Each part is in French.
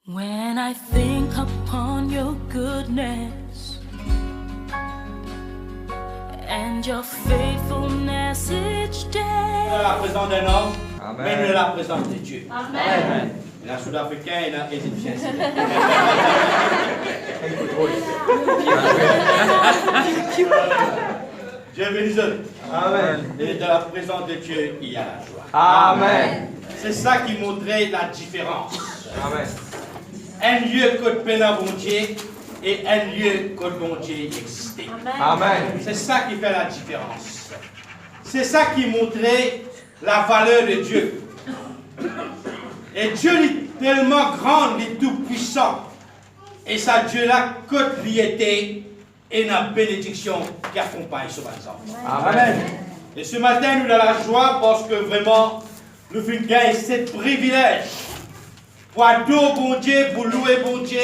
When I think upon your goodness and your faithfulness each day. La présence d'un homme, Amen. mais nous la présence de Dieu. Amen. Il y a Sud-Africain et il y a Égyptien. Dieu bénisse. Amen. Et dans la présence de Dieu, il y a la joie. Amen. C'est ça qui montrait la différence. Amen. Un lieu que Pénin bon Dieu et un lieu que bon Dieu existait. Amen. C'est ça qui fait la différence. C'est ça qui montrait la valeur de Dieu. Et Dieu est tellement grand, il est tout puissant. Et ça Dieu-là, que lui était, et la bénédiction qui accompagne ce matin. Amen. Et ce matin, nous avons la joie parce que vraiment, nous faisons gagner ce privilège pour adorer bon Dieu, pour louer bon Dieu,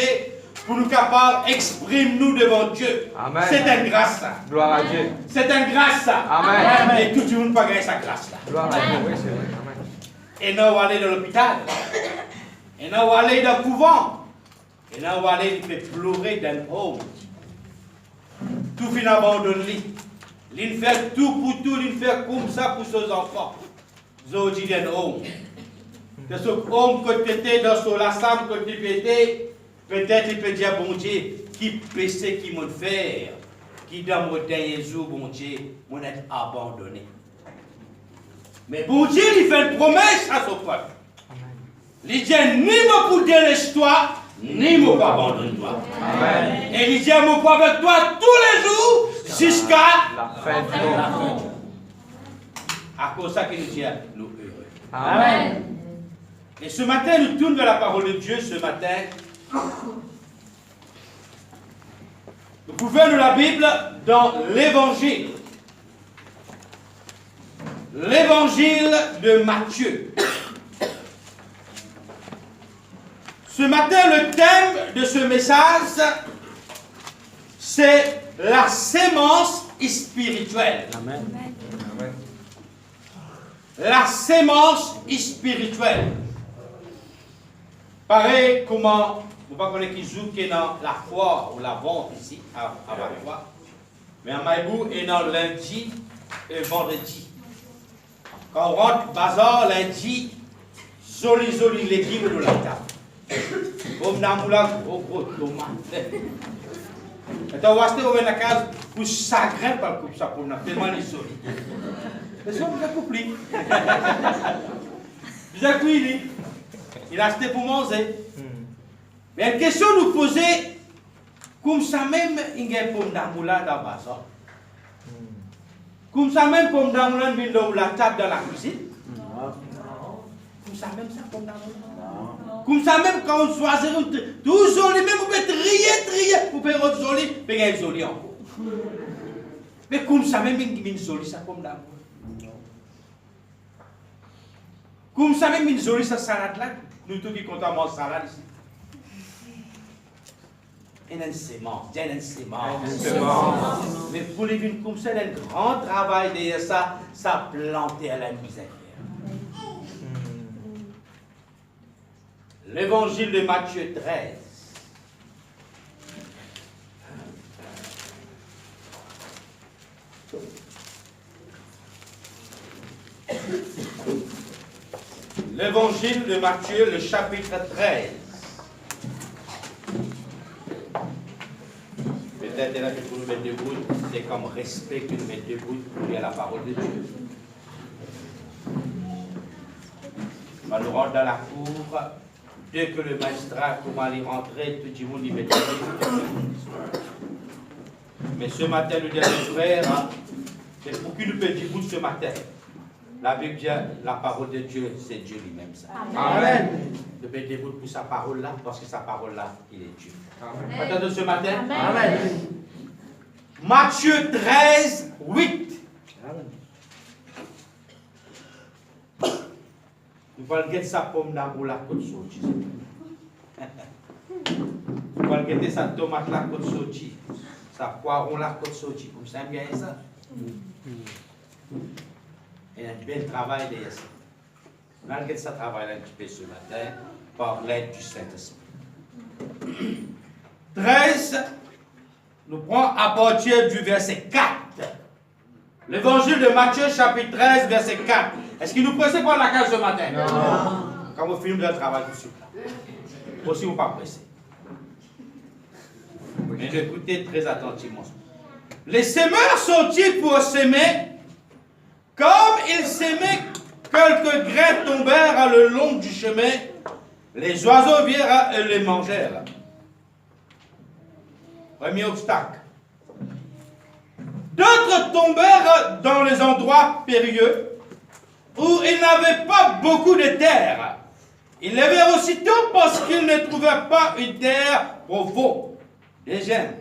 pour nous capables d'exprimer nous devant Dieu. Amen. C'est une grâce là. Gloire à Dieu. C'est une grâce là. Amen. Et tout le monde peut gagner sa grâce là. Gloire à Dieu. Oui, c'est vrai. Amen. Et nous allons aller dans l'hôpital. Et nous allons aller dans le couvent. Et nous allons aller pleurer dans le home. Tout finit abandonné. Il fait tout pour tout, il fait comme ça pour ses enfants. Ils dit dans le home. De ce homme que tu étais dans ce lassam que tu étais, peut-être il peut dire, bon Dieu, qui péché qui m'a fait, qui dans mon dernier jour, bon Dieu, m'a être abandonné. Mais bon Dieu, il fait une promesse à son peuple. Il dit, ni me pour délaisser toi, ni me pour abandonner toi. Amen. Et il dit, me pour avec toi tous les jours, jusqu'à La fin du monde. à cause de ça qu'il nous dit, nous heureux. Amen. Et ce matin, nous tournons vers la parole de Dieu, ce matin. Nous pouvons lire la Bible dans l'Évangile. L'Évangile de Matthieu. Ce matin, le thème de ce message, c'est la sémence spirituelle. Amen. Amen. La sémence spirituelle. Pareil, comment, vous ne pas connaître qui joue qui est dans la foire ou la vente ici, à Bakoua. Mais à Maïbou, et dans lundi et vendredi. Quand on rentre bazar, lundi, joli légumes de la table. Comme dans la gros tomate. Et on va acheter au la case pour chagrin par le coupe ça pour nous, tellement les jolis. Mais ça, vous avez compris. Vous avez compris, il a acheté pour manger. Mais une question nous poser, comme ça même, il y a un pomme d'amoula dans le bazar. Comme ça même, pomme d'amoula vient dans la table dans la cuisine. Comme ça même, ça pomme d'amoula. Comme ça même, quand on choisit, tout joli, même vous pouvez trier, vous pouvez être joli, vous pouvez être joli encore. Mais comme ça même, il y a une jolie, ça pomme d'amoula. Comme ça même, une jolie, ça salade là. Nous tous qui comptons manger salade ici. Et une sémence, une sémence. Mais pour les vignes comme ça, il y a un grand travail derrière ça, ça planter à la misère. L'évangile de Matthieu 13. L'évangile de Matthieu, le chapitre 13. Peut-être là que pour nous mettre debout, c'est comme respect que nous mettons debout pour lire la parole de Dieu. On va nous rendre dans la cour. Dès que le magistrat commence à y rentrer, tout le monde y met debout. Mais ce matin, nous disons, frère, c'est pour qui nous peut debout ce matin. La Bible dit, la parole de Dieu, c'est Dieu lui-même. Ça. Amen. Nous peut debout pour sa parole là, parce que sa parole là, il est Dieu. Amen. Matin de ce matin. Amen. Matthieu 13, 8. Nous allons guetter sa pomme d'amour là, côte sortie. Nous allons guetter sa tomate là, côte sortie. Sa poiron là, côte sortie. Comme ça, bien ça. Il y a un bel travail derrière ça. Nous allons guetter ça travail là un petit peu ce matin par l'aide du Saint-Esprit. 13, nous prenons à partir du verset 4. L'évangile de Matthieu, chapitre 13, verset 4. Est-ce qu'il nous pressait pour la case ce matin? Non. Quand vous finissez le travail tout de suite. Aussi, vous ne pas pressé. Mais écoutez très attentivement. Les semeurs sortirent pour s'aimer. Comme ils s'aimaient, quelques grains tombèrent le long du chemin. Les oiseaux virent et les mangèrent. Premier obstacle. D'autres tombèrent dans les endroits périlleux où ils n'avaient pas beaucoup de terre. Ils les virent aussitôt parce qu'ils ne trouvaient pas une terre profonde. Des gemmes.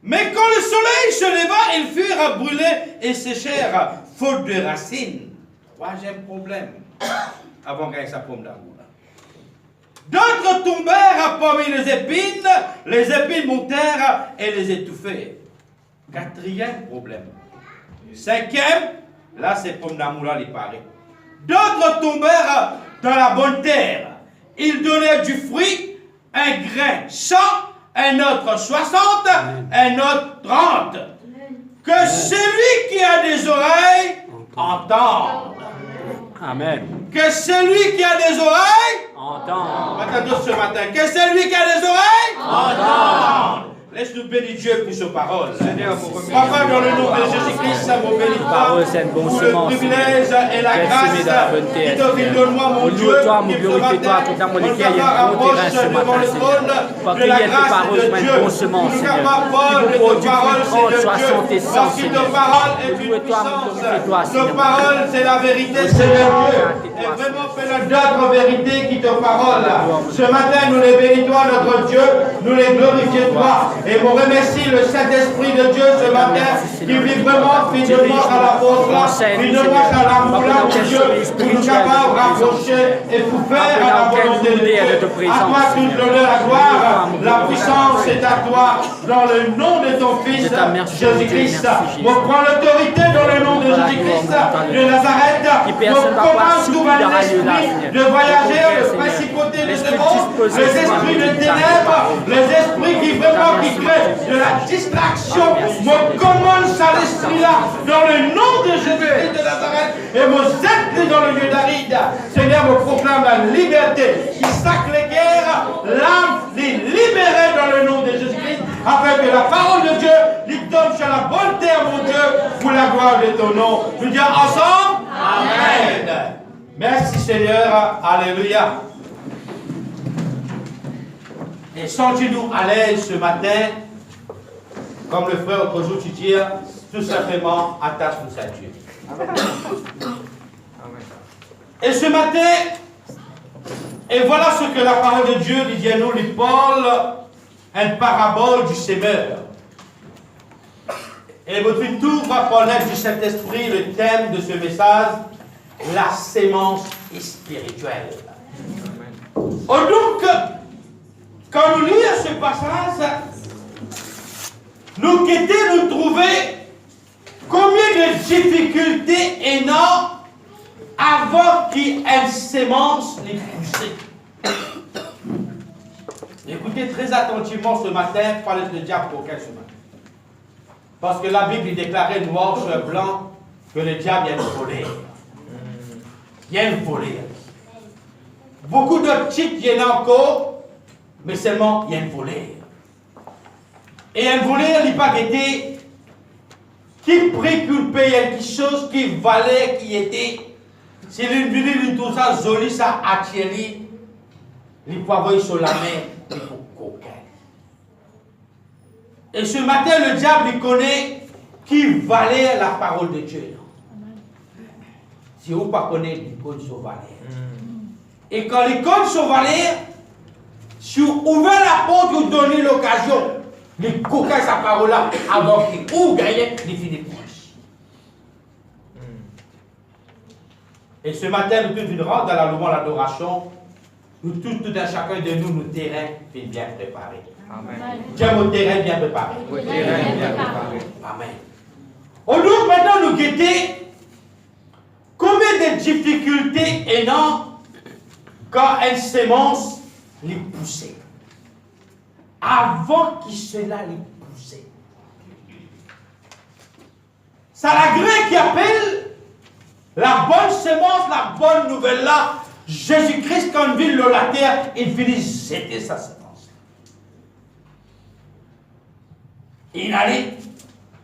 Mais quand le soleil se leva, ils furent brûlés et séchèrent, faute de racines. Troisième problème. Avant qu'il y ait sa pomme d'amour. D'autres tombèrent parmi les épines montèrent et les étouffèrent. Quatrième problème. Cinquième, là c'est pomme d'amour, là il paraît. D'autres tombèrent dans la bonne terre. Ils donnèrent du fruit, un grain 100, un autre 60, un autre 30. Que celui qui a des oreilles entende. Amen. Que celui qui a des oreilles Entend. Attends ce matin. Que celui qui a des oreilles entende. Laisse-nous bénir Dieu pour sa parole. Papa, dans le nom de Jésus-Christ, ça vous bénit Parole, c'est une bonne pour le semence. privilège et la grâce. Seigneur. Donne-moi mon Dieu. Toi, mon glorifie-toi, tout à mon équipe, il y a un bon terrain ce matin, Seigneur. Parce qu'il y a une parole, c'est une bonne semence, Seigneur. Qui produit 30, 60 et 100, Seigneur. Glorifie-toi, mon glorifie-toi, Seigneur. Ta parole, c'est la vérité, Seigneur Dieu. Et vraiment, fais d'autres vérités qui te parole. Ce matin, nous les bénissons, notre Dieu. Nous les glorifions, toi. Et vous remercie le Saint-Esprit de Dieu ce matin qui vit vraiment fidèlement à la force, fidèlement à l'amour de Dieu, pour nous capables rapprocher et pour faire à la volonté de Dieu. À toi toute l'honneur, la gloire, la puissance est à toi dans le nom de ton Fils Jésus-Christ. On prend l'autorité dans le nom de Jésus-Christ de Nazareth. On commence tout par l'esprit de voyager, les principautés de ce monde, les esprits de ténèbres, les esprits qui vraiment qui créent de la distraction. On commence à l'esprit-là dans le nom de Jésus-Christ de Nazareth et vous êtes dans le lieu d'aride. Seigneur, vous proclame la liberté qui sac les guerres, l'âme les libérer dans le nom de Jésus-Christ afin que la parole de Dieu lui tombe sur la bonne terre, mon Dieu, pour la gloire de ton nom. Nous disons ensemble Amen. Merci Seigneur. Alléluia. Et sentez-nous à l'aise ce matin, comme le frère l'autre jour, tu dis, tout simplement, attache-nous à Dieu. Et ce matin, et voilà ce que la parole de Dieu dit à nous, lui parle, une parabole du semeur. Et votre tour va connaître du Saint-Esprit le thème de ce message, la sémence spirituelle. Oh, donc, quand nous lisons ce passage, nous quittons nous trouver combien de difficultés énormes avant qu'une sémence les pousse. Écoutez très attentivement ce matin, parlez de diable pour quel ce matin. Parce que la Bible déclarait noir sur blanc que le diable est une colère. Il y a une colère. Beaucoup d'autres titres, il y en a encore, mais seulement il y a une colère. Et un voleur, il n'a pas été qui préoccupait quelque chose qui valait, qui était. Si l'une tout ça, joli, ça attiré, il peut avoir sur la main, il faut coquin. Et ce matin, le diable, il connaît qui valait la parole de Dieu. Si vous ne connaissez pas, il connaît son valeur. Et quand il connaît son valeur, si vous ouvrez la porte, vous donnez l'occasion. Il coquin sa parole là, avant qu'il ouvre, il finit proche. Et ce matin, nous tous rentrons dans la louange, l'adoration. Nous tous, tout un chacun de nous, nos terrains bien préparés. Amen. Dieu, mon terrain bien préparé. Mon terrain bien préparé. Amen. On nous maintenant nous guetter combien de difficultés énormes quand une sémence les pousser. Avant qu'il cela les poussait. C'est la Grec qui appelle la bonne semence, la bonne nouvelle là. Jésus-Christ, quand il vit la terre, il finit jeter sa semence. Il allait,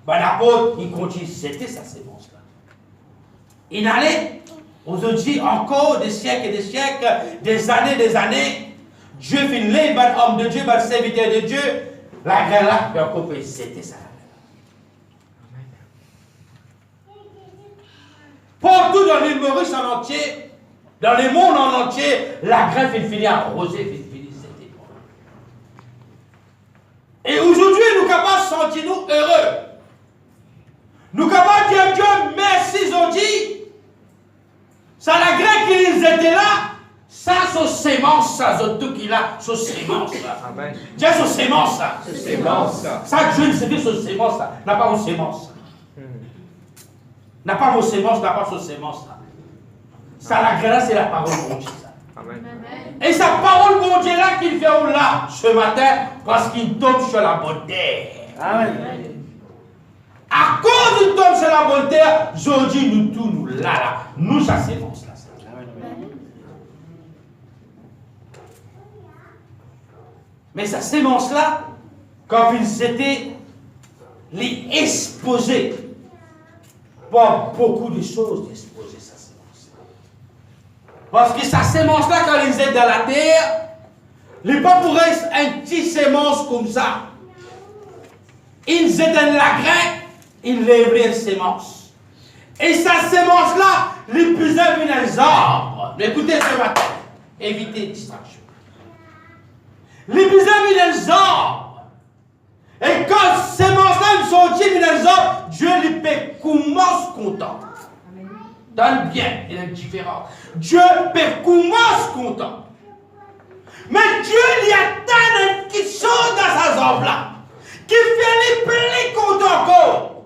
l'apôtre, il continue jeter sa semence là. Il allait, aujourd'hui, encore des siècles et des siècles, des années, Dieu finit, homme de Dieu, serviteur de Dieu, la graine là, il a encore jeter ça. Partout dans l'île Maurice en entier, dans le monde en entier, la grève finit arrosée, finit c'était. Et aujourd'hui, nous sommes capables de sentir nous heureux. Nous sommes capables de dire Dieu merci, ils ont dit. Ça la grève qu'ils étaient là, ça c'est sémence, ça c'est tout qu'il a, c'est sémence. Amen. Dieu c'est sémence ça. C'est sémence ça. Ça Dieu ne sait pas c'est sémence ça, n'a pas une sémence. N'a pas vos sémences, n'a pas vos sémences. Ça, la grâce, c'est la parole de Dieu. Amen. Et sa parole de Dieu là qu'il fait là ce matin, parce qu'il tombe sur la bonne terre. Amen. À cause qu'il tombe sur la bonne terre, aujourd'hui, nous tous, nous là, nous, sa sémence là. Mais sa sémence là, quand ils étaient les exposés, pas beaucoup de choses d'exposer sa sémence. Parce que sa sémence là, quand ils étaient dans la terre, il n'est pas pour un petit sémence comme ça. Ils étaient dans la graine, ils lèveraient une sémence. Et sa sémence là, les plus dans les arbres. Écoutez ce matin, évitez les distractions. Les plus dans les arbres. Et quand ces sémences-là sont tirées dans les arbres, Dieu les paie commence content. Dans le bien et dans le différent. Dieu paie commence content. Mais Dieu lui attend qui sort dans sa zambe-là, qui fait les plus contents encore.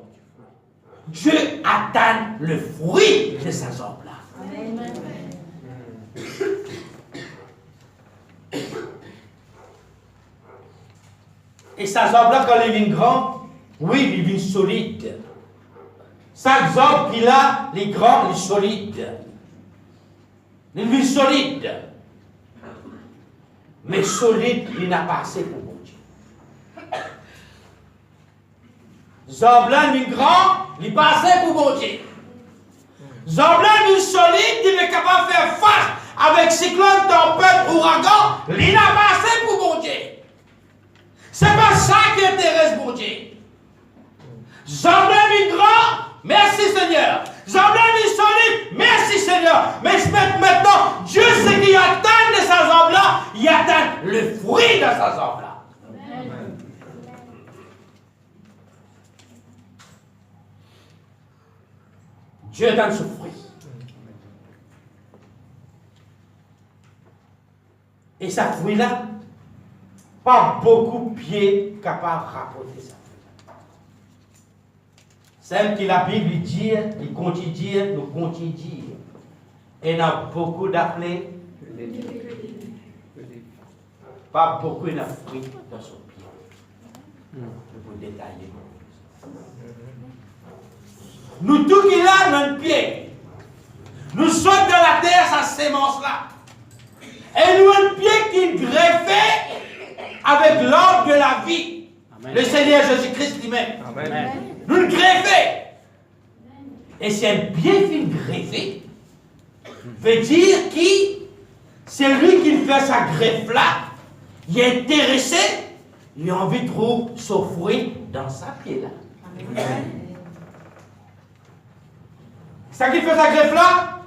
Dieu attend le fruit de sa zambe-là. Et sa zambe-là, quand il est grand, oui, il est solide. Chaque zambe qu'il a, les grands, il est solide. Il est solide. Mais solide, il n'a pas assez pour mon Dieu. Zambe-là, il est grand, il n'est pas assez pour mon Dieu. Zambe-là, il est solide, il est capable de faire face avec cyclone, tempête, ouragan, il n'a pas assez pour mon Dieu. C'est pas ça qui intéresse mon Dieu. Zambe-là, il est grand, merci Seigneur. Zambe-là, il est solide, merci Seigneur. Mais maintenant, Dieu sait qu'il attend de sa zambe-là, il attend le fruit de sa zambe-là. Dieu donne ce fruit. Et ce fruit-là, pas beaucoup de pieds capables de rapporter ça. Celle que la Bible dit, il continue de dire, nous continue de dire. Et il y a beaucoup d'appelés, pas beaucoup de fruits dans son pied. Je vous détailler. Nous, tout qu'il a dans le pied, nous sommes dans la terre, sa sémence-là. Et nous, un pied qui est greffé avec l'arbre de la vie. Amen. Le Seigneur Jésus-Christ lui-même. Amen. Nous le greffé. Et c'est un bien fin greffé. Veut dire que c'est lui qui fait sa greffe-là. Il est intéressé. Il a envie de trouver son fruit dans sa pied-là. C'est ça qui fait sa greffe-là?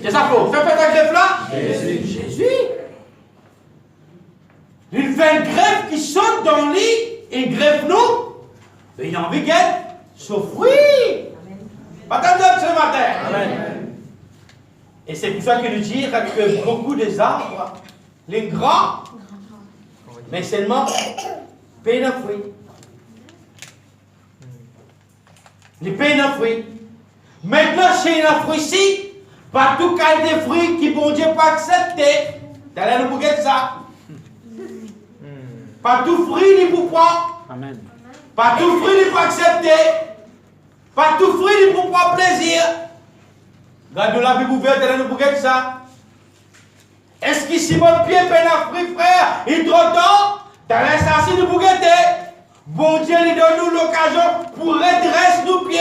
C'est ça pour. Fait sa greffe-là? Jésus. Jésus. Il fait une greffe qui saute dans le lit, il greffe nous, et il a envie qu'elle son fruit. Pas tant d'autres ce matin. Amen. Et c'est pour ça qu'il nous dit que beaucoup des arbres, les grands, mais seulement paient un fruit. Les paient un fruit. Maintenant, chez un fruit ici, pas tout cas des fruits qui bon Dieu pas accepter. T'as l'air de bouger ça. Pas tout fruit ni pour prendre. Amen. Pas tout fruit ni pour accepter. Pas tout fruit ni pour prendre plaisir. Regardez la Bible ouverte, elle nous bouquet ça. Est-ce que Simon Pierre peine à fruit, frère, il trop tôt, dans l'instant de bouqueté, bon Dieu lui donne nous l'occasion pour redresser nos pieds.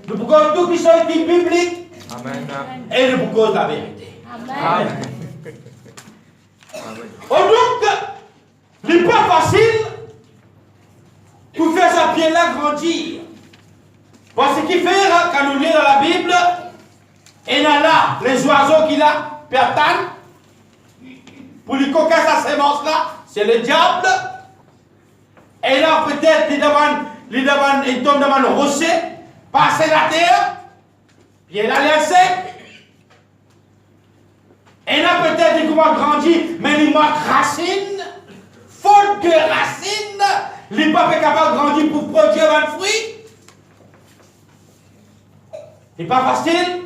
Nous pouvons tout qui sont bibliques. Amen. Et nous pouvons la vérité. Amen. Donc, il n'est pas facile pour faire sa pied-là grandir. Parce qu'il fait, quand nous lisons dans la Bible, et là, les oiseaux qu'il a, pertanent, pour lui coquer sa sémence-là, c'est le diable. Et là, peut-être, il tombe devant le rocher, passer la terre, puis il a l'air sec. Et là, peut-être, il commence à grandir, mais il manque racine. Faute de racine, il n'est pas capable de grandir pour produire un fruit. C'est pas facile.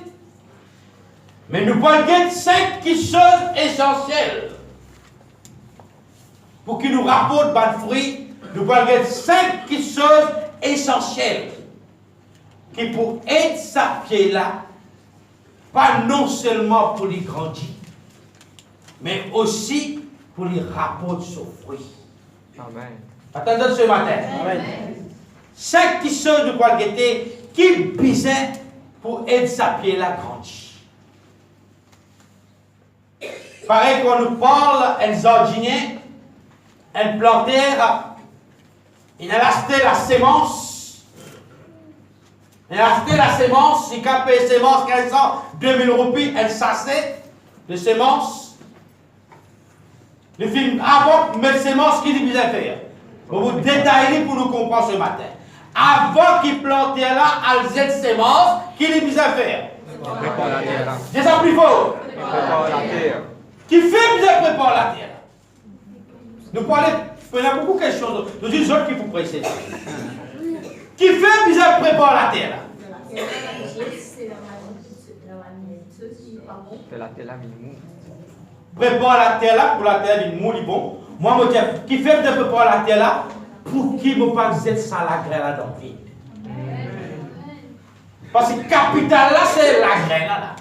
Mais nous parlons 5 choses essentielles. Pour qu'il nous rapporte des fruits, nous parlons 5 choses essentielles. Qui pour aider sa pied-là, pas non seulement pour lui grandir, mais aussi pour lui rapporter son fruit. Amen. Attendez ce matin. Amen. 5 choses de quoi qui bisaient pour aider sa pied-là grandir. Pareil qu'on nous parle, un jardinier, un planteur, il a acheté la sémence. Il a acheté la sémence, il a payé sémence 1500, 2000 roupies, un sachet de sémence. Le film avant de mettre sémence, qu'il lui faisait faire. Pour vous détailler pour nous comprendre ce matin. Avant qu'il plantait là, à cette sémence, qu'il lui faisait faire. Prépare la terre. C'est ça plus fort. Prépare la terre. Qui fait bien préparer la terre. Nous parlons, il y a beaucoup de questions. Nous disons autres qui vous pressent. Qui fait bien préparer la terre. C'est la terre là, minimum. Prépare la terre là pour la terre du mouli bon. Moi, je dis, qui fait bien préparer la terre là pour qu'il ne pas être ça la graine là dans le vide. Parce que le capital là, c'est la graine là.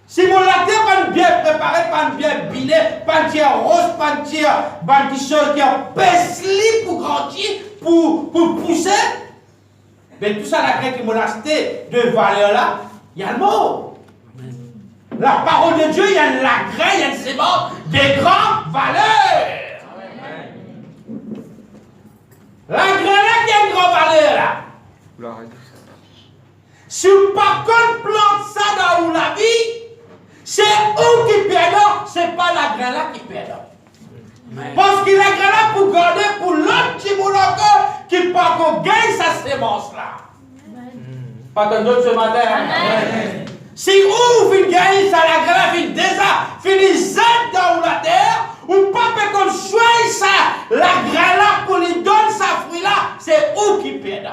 Si mon la terre pas bien préparée, pas bien binée, pas bien rose, pas bien chose qui a pesli pour grandir, pour pousser, mais tout ça, la graine qui m'a acheté de valeur là, il y a le mot. La parole de Dieu, il y a la graine, il y a une sémence de grande valeur. La graine là qui a une grande valeur là. Gloire à Dieu. Si par contre plante ça dans la vie, c'est où qui perd, c'est pas la graine là qui perd. Parce que la graine là pour garder pour l'autre qui moule encore, qui part qu'on gagne sa sémence là. Pas que d'autres ce matin. Amen. Si où vous gagnez ça, la graine là, fin déjà, fini Z dans la terre, ou pas peut qu'on choisit ça, la graine là pour lui donner sa fruit là, c'est où qui perd.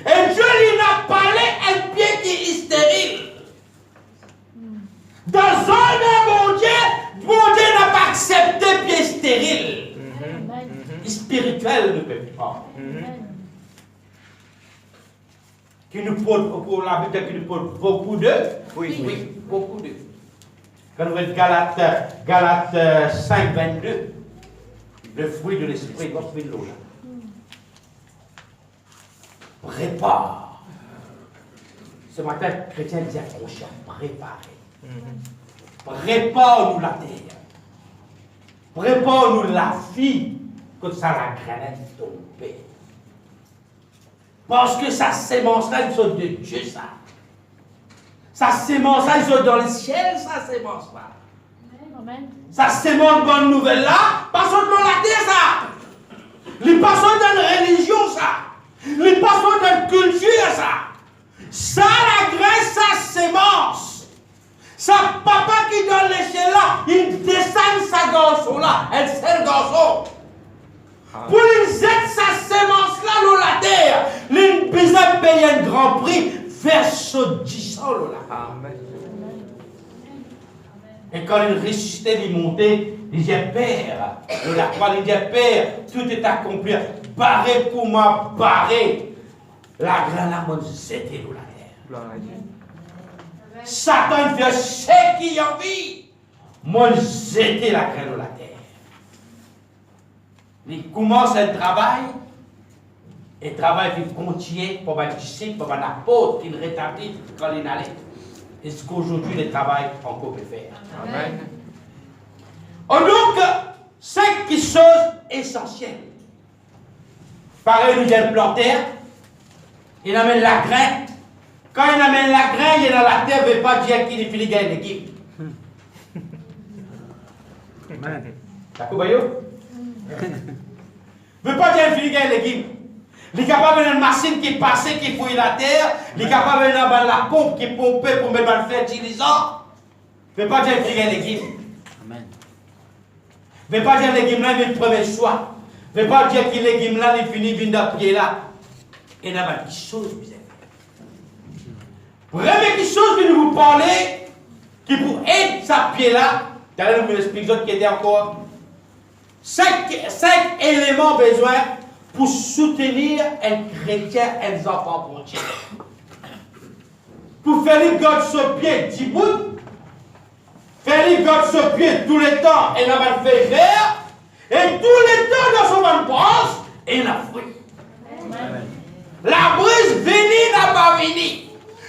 Et Dieu lui a parlé un pied qui est stérile. Dans un bon Dieu n'a pas accepté pied stérile. Spirituel ne peut pas. Qui nous pose, pour la Bible, qui nous pose beaucoup de. Oui, beaucoup de. Quand vous êtes Galates 5, 22, le fruit de l'esprit, le fruit de l'eau. Prépare. Ce matin, chrétien dit accroché, préparer. Prépare-nous la terre. Prépare-nous la vie, que ça la grenade tombe. Parce que sa sémence-là, ils sont de Dieu, ça. Sa sémence-là, ils sont dans le ciel, sa sémence-là. Sa sémence bonne nouvelle-là, passons dans la terre, ça. Les passons dans la religion, ça. Les passons dans la culture, ça. Ça, la graisse, sa sémence. Sa papa qui donne l'échelle là, il descend sa garçon là, elle c'est le garçon. Pour lui jette sa sémence là dans la terre, il besoin payer un grand prix vers ce 10 ans là. Amen. Et quand il ressuscitait, il montait, il disait, Père, de la croix, il disait, Père, tout est accompli. Barré pour moi, barré. La grande amende, c'était de la terre. Gloire à Dieu. Satan fait ce qui a envie. Moi, j'étais la graine de la terre. Il commence un travail. Et le travail qui continue pour un disciple, pour un apôtre, qui rétablit quand il allait. Est-ce qu'aujourd'hui, le travail encore peut faire? Amen. Donc, 5 choses essentielles. Pareil, il vient planter, il amène la graine. Quand il amène la graine, il est dans la terre, il ne veut pas dire qu'il est fini de gagner l'équipe. D'accord, il ne veut pas dire qu'il est fini de gagner l'équipe. Il est capable d'une machine qui passait, qui fouille la terre. Il est capable de la pompe qui pompait pour mettre dans le fertilisant. Il ne veut pas dire qu'il gagne l'équipe. Amen. Il ne veut pas dire que l'équipe là, il est le premier choix. Il ne veut pas dire que l'équipe là, il finit de venir pied là. Et il y a des choses que vous avez. Vraiment, quelque chose que nous vous parlez, qui pour aider sa pied là, d'ailleurs, nous vous expliquons qui était encore 5 éléments besoin pour soutenir un chrétien et un enfant pour Dieu. Pour faire garder ce pied 10 bouts, faire garder ce pied tout le temps et la va faire vert, et tout le temps dans son bonne branche, et la fruit. La brise venue n'a pas venu.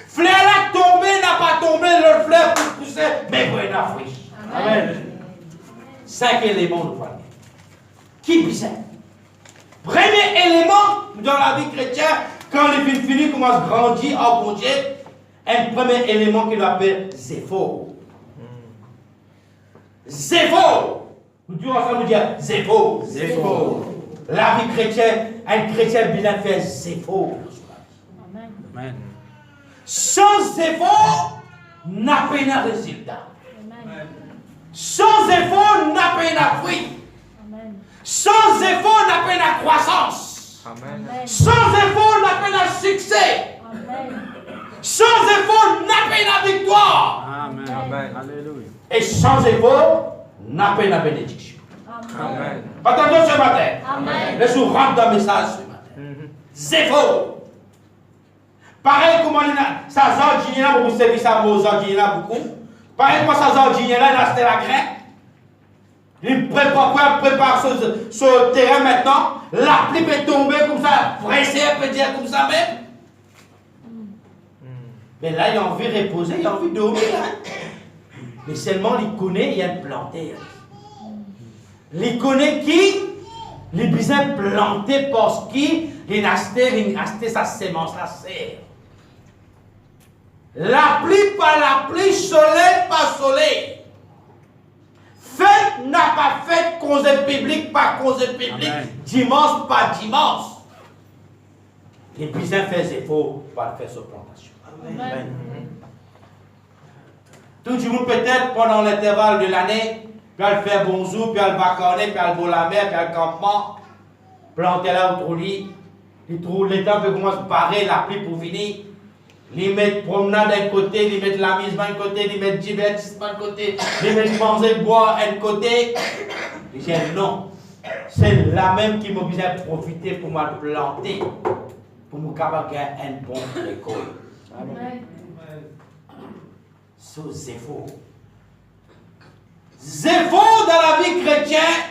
Fleur là tombé n'a pas tombé, le fleur pour pousser, mais vous êtes fruit. Amen. 5 éléments de voyons. Qui bizarre? Premier élément dans la vie chrétienne, quand les filles finissent, commencent à grandir en bon Dieu, un premier élément qu'il appelle Zépho. Zépho. Nous disons ensemble, nous disons Zépho. Zépho. La vie chrétienne, un chrétien bien fait Zépho. Amen. Sans effort, n'a pas de résultat. Sans effort, n'a pas de fruit. Sans effort, n'a pas de croissance. Amen. Sans effort, n'a pas de succès. Sans effort, n'a pas de victoire. Amen. Amen. Alléluia. Et sans effort, n'a pas de bénédiction. Amen. Attendons ce matin. Amen. Laissez-nous rendre dans le message ce matin. Zépho. Pareil comme ça zardinier beaucoup servi ça aux zardinier beaucoup. Pareil comme ça zardinier là, il a acheté la graine. Il prépare ce terrain maintenant. La pluie peut tomber comme ça, pressé, peut dire comme ça même. Mais là, il a envie de reposer, il a envie de dormir. Mais seulement, il connaît, il y a une planter. Il connaît qui? Il a besoin de planter parce qu'il a acheté sa semence, la serre. La pluie par la pluie, soleil par soleil. Fête n'a pas fait cause publique par cause publique, dimanche par dimanche. Les besoins font des efforts pour faire sa plantation. Amen. Tout le monde peut-être pendant l'intervalle de l'année, puis elle fait bonjour, puis elle va corner, puis elle va la mer, puis elle campement, planter là autour du lit. Il trouve le temps peut commencer à parer la pluie pour venir. Ils mettent promenade d'un côté, ils mettent l'amusement d'un côté, ils mettent divertissement d'un côté, ils mettent manger, boire d'un côté. Ils disent non, c'est la même qui m'a besoin de profiter pour me planter, pour me capables un bon école. Amen. C'est faux. C'est faux dans la vie chrétienne,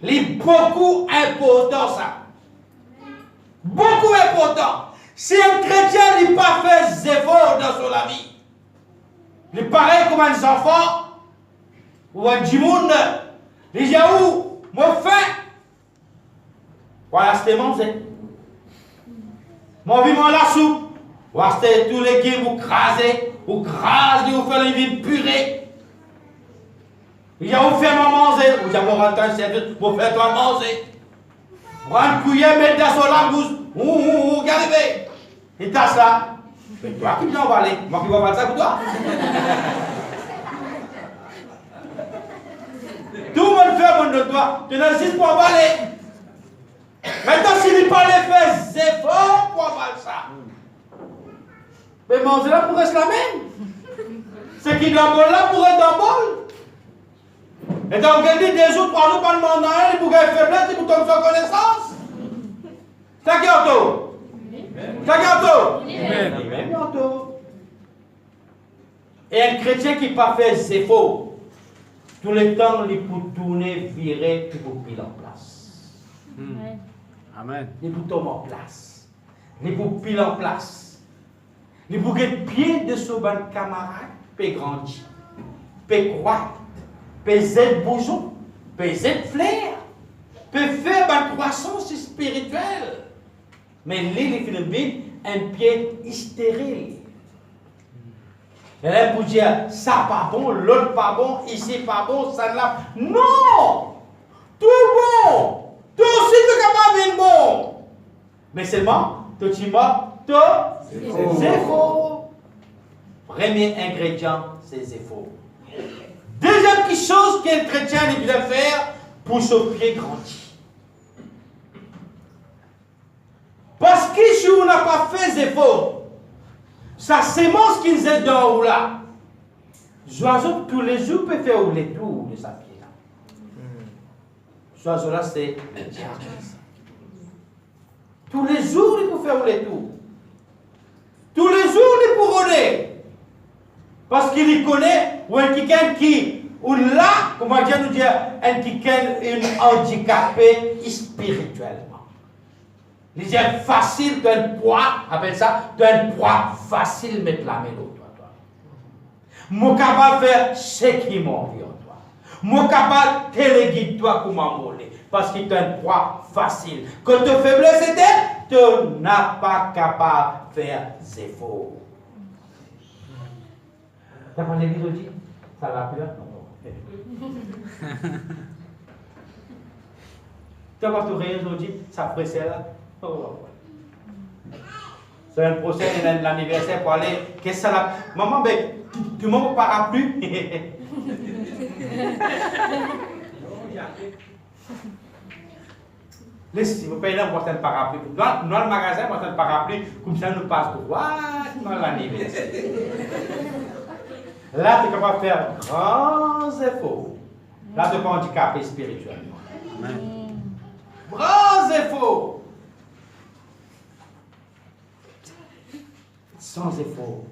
c'est beaucoup important ça. Beaucoup important. Si un chrétien n'a pas fait des efforts dans son vie, il est pareil comme un enfant ou un monde, il dit où, mon faim, voilà, c'était manger. Mon vivant la soupe, voilà, c'était tous les guillemets, vous crasez, vous faites une vie purée. Il dit où fait manger, vous avez rentré un service, vous faites toi manger. Vous rentrez couillé, mettez dans son bouche, regardez. Il tasse là. Mais toi qui viens en parler, moi qui vais faire ça pour toi. Tout le monde fait un bon de toi. Tu n'as juste pas parler. Maintenant, s'il parle, fait des efforts pour faire ça. Mais manger là pour rester la même. C'est qui dans le bol là pour être dans le bol. Et t'as regardé 2 ou 3 jours pas demander à elle pour qu'elle faiblesse et pour tomber sans connaissance. T'as bientôt. T'as bientôt. Bientôt. Et un chrétien qui n'a pas fait ses faux, tout le temps, il peut tourner, virer, puis pour pile en place. Amen. Il peut tomber en place. Il peut pile en place. Il peut get pied de son bon camarade, peut grandir, peut croître, peut être bougeon, peut être flair, peut faire une croissance spirituelle. Mais lui, il fait un pied stérile. Et là, pour dire, ça pas bon, l'autre pas bon, ici pas bon, ça là. Non! Tout bon! Tout aussi tu capable d'être bon! Mais seulement, tout tu m'as, tout, c'est faux. Premier ingrédient, c'est faux. Deuxième chose qu'un chrétien doit faire pour son pied grandir. Parce que si on n'a pas fait des efforts, sa sémence qu'ils aient dans ou là, l'oiseau tous les jours peut faire les tours de sa pied là. Ce oiseau là c'est le diable. Tous les jours il peut faire les tours. Tous les jours il peut rôder. Parce qu'il y connaît ou un quelqu'un qui, ou là, comment dire nous dire, un quelqu'un handicapé spirituellement. Il est facile d'un poids, appelle ça, d'un poids facile mettre la mélodie. Moi capable de faire ce qui m'a envie en toi. Moi capable de téléguider toi comme un mollet. Parce qu'il est un poids facile. Quand tu faiblesse était, tu n'as pas capable de faire des efforts. Tu as parlé l'église, ça va plus là? Tu as parlé rien aujourd'hui, ça pressait là? Oh. C'est un procès de l'anniversaire pour aller. Qu'est-ce que ça là? Maman, ben, tu m'as parapluie. Laissez, vous payez là, vous portez un parapluie. Dans le magasin, vous portez un parapluie, comme ça nous passe droit dans l'anniversaire. Là, tu es capable de faire grands efforts. Là, tu n'es pas handicapé spirituellement. Grands efforts. Sans effort,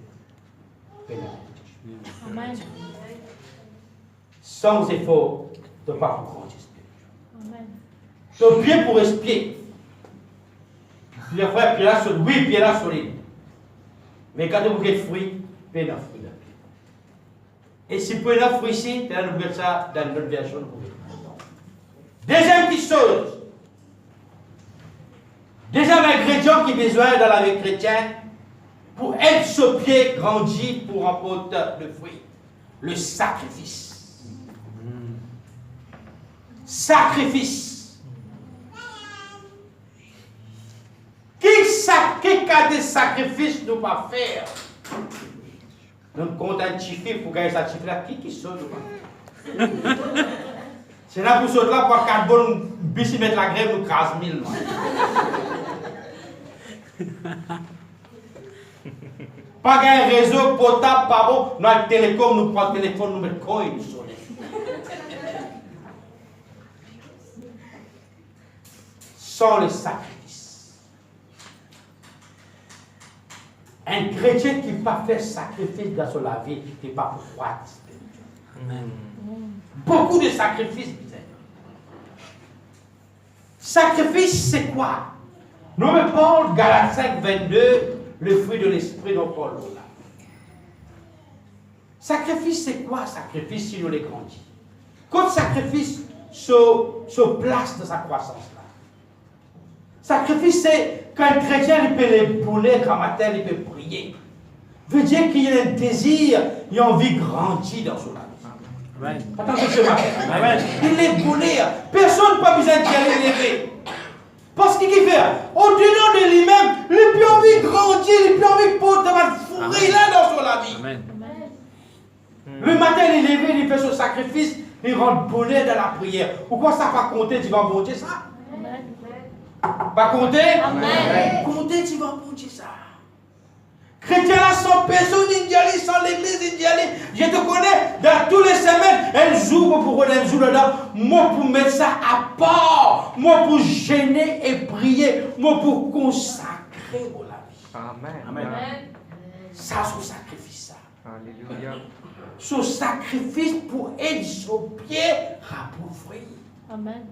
Amen. sans effort, tu ne peux pas grandir Amen. ton pied pour respirer. Les frères, pied là solide, oui, pied là solide. Mais quand tu as des fruits, pied là fruit. Et si tu as des fruits ici, tu as nous ça dans notre version. Deuxième petite chose. Deuxième ingrédient qui est besoin dans la vie chrétienne, pour être ce pied grandi pour un pot de fruits, le sacrifice. Sacrifice. Quel cas de sacrifice nous pas faire? Nous comptons un chiffre pour gagner ce chiffre là. Qui saute ou pas? C'est là pour sauter là pour 4 bonnes bis mettre la grève nous crase 1000. Pas un réseau potable, pas bon. Nous avons le télécom, nous prenons le téléphone, nous mettons coin, nous sonnons. Sans le sacrifice. Un chrétien qui n'a pas fait sacrifice dans son vie, qui n'est pas pour croître spirituellement. Beaucoup de sacrifices, bizarre. Sacrifice, c'est quoi? Nous me parlons Galates 5, 22. Le fruit de l'esprit dont Paul là. Sacrifice, c'est quoi sacrifice si nous les grandit? Quand sacrifice se place dans sa croissance là. Sacrifice, c'est qu'un chrétien il peut les bouler quand matin, il peut prier. Veut dire qu'il y a un désir, il a envie de grandir dans son vie. Amen. Attendez ce matin. Amen. Il les bouler. Personne n'a pas besoin d'y aller lever. Parce qu'il fait, au-dedans de lui-même, il n'a plus envie de grandir, il n'a plus envie de porter un fourré là dans son vie. Amen. Le matin, il est levé, il fait son sacrifice, il rentre bonnet dans la prière. Pourquoi ça va compter, tu vas monter ça? Pas compter? Amen. Compter, tu vas monter ça. Chrétiens là sans personne indienne, sans l'église indienne. Je te connais, dans toutes les semaines, elles ouvrent pour elles jouent dedans. Moi pour mettre ça à part, moi pour gêner et prier, moi pour consacrer au la vie. Amen. Amen. Ça, c'est un sacrifice. Ça. Alléluia. Ce sacrifice pour être sur pied rappauvri. Amen.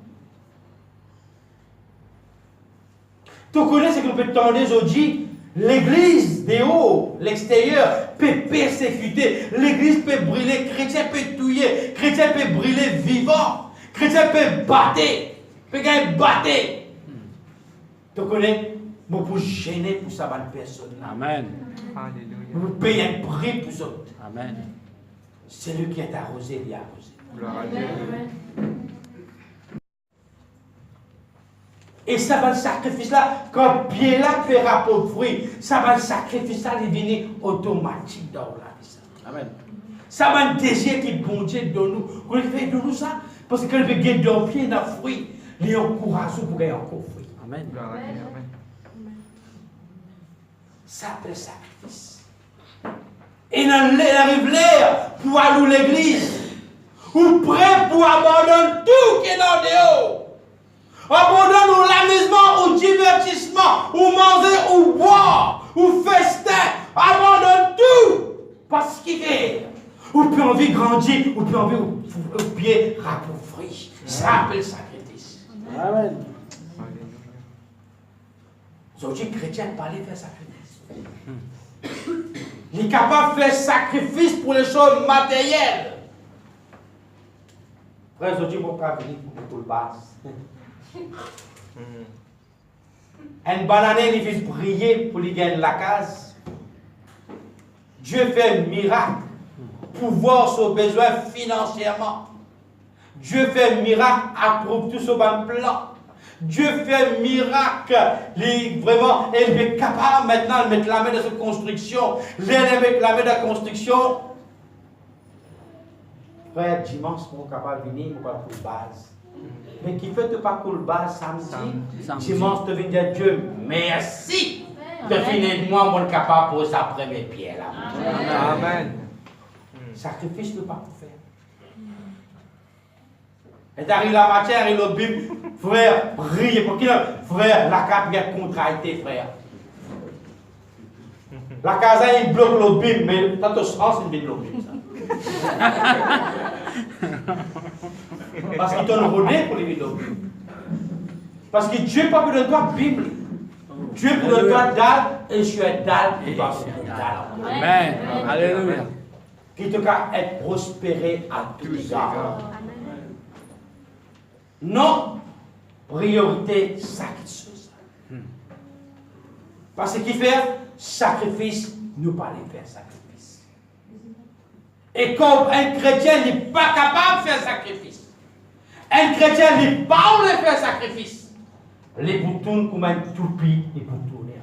Tu connais ce qu'on peut tendre aujourd'hui? L'église des hauts, l'extérieur, peut persécuter. L'église peut brûler. Chrétien peut tuer. Chrétien peut brûler vivant. Chrétien peut battre. Peut gagner battre. Tu connais? Moi, pour gêner pour ça, personne. Amen. Alléluia. Vous payez un prix pour ça. Amen. C'est lui qui est arrosé, il est arrosé. Gloire à Dieu. Et ça va le sacrifice-là, quand pied là fait rapport fruit, ça va le sacrifice-là, il vient automatique dans la vie. Amen. Ça va un désir qui est bon Dieu de nous. Quand il fait de nous ça, parce que quand il veut gagner d'un pied dans le fruit, il est encouragé pour gagner encore fruit. Amen. Gloire à Dieu. Amen. Ça appelle sacrifice. Et dans arrive l'air pour aller à l'église, ou prêt pour abandonner tout qui est dans le haut. Abandonne ou l'amusement, ou divertissement, ou manger, ou boire, ou festin. Abandonne tout. Parce qu'il est. Ou puis envie de grandir, ou puis envie au pied rappauvri. Ça appelle sacrifice. Amen. Aujourd'hui, chrétien ne parle faire sacrifice. Il est capable de faire sacrifice pour les choses matérielles. Frère, aujourd'hui, mon frère venir pour le bas. Un banane, il fait prier pour lui gagner la case. Dieu fait un miracle pour voir son besoin financièrement. Dieu fait un miracle, approuve tout son plan. Dieu fait un miracle. Vraiment, elle est capable maintenant de mettre la main dans cette construction. Elle met la main dans la construction. Frère, dimanche, on est capable de venir pour la base. Mais qui fait pas pour le base samedi, dimanche, tu viens dire Dieu, merci de finir de moi, mon capable pour sa première pierre là. Amen. Sacrifice ne pas pour faire. Et t'arrives la matière et le bim, frère, priez pour qui frère, la cape est contractée, frère. La casa il bloque le bim, mais tant que France, il bloque le bim. Parce qu'il t'en rodé pour les vidéos. Parce que Dieu n'a pas besoin de toi Bible. Dieu a besoin de toi dalle et je suis un dalle pour toi. Amen. Alléluia. Qui te fait être prospéré à tous égards. Non, priorité sacrifice. Parce qu'il fait sacrifice, nous pas les faire sacrifice. Et comme un chrétien n'est pas capable de faire sacrifice, un chrétien n'est pas de faire sacrifice, les boutons comme un toupie et pour tourner.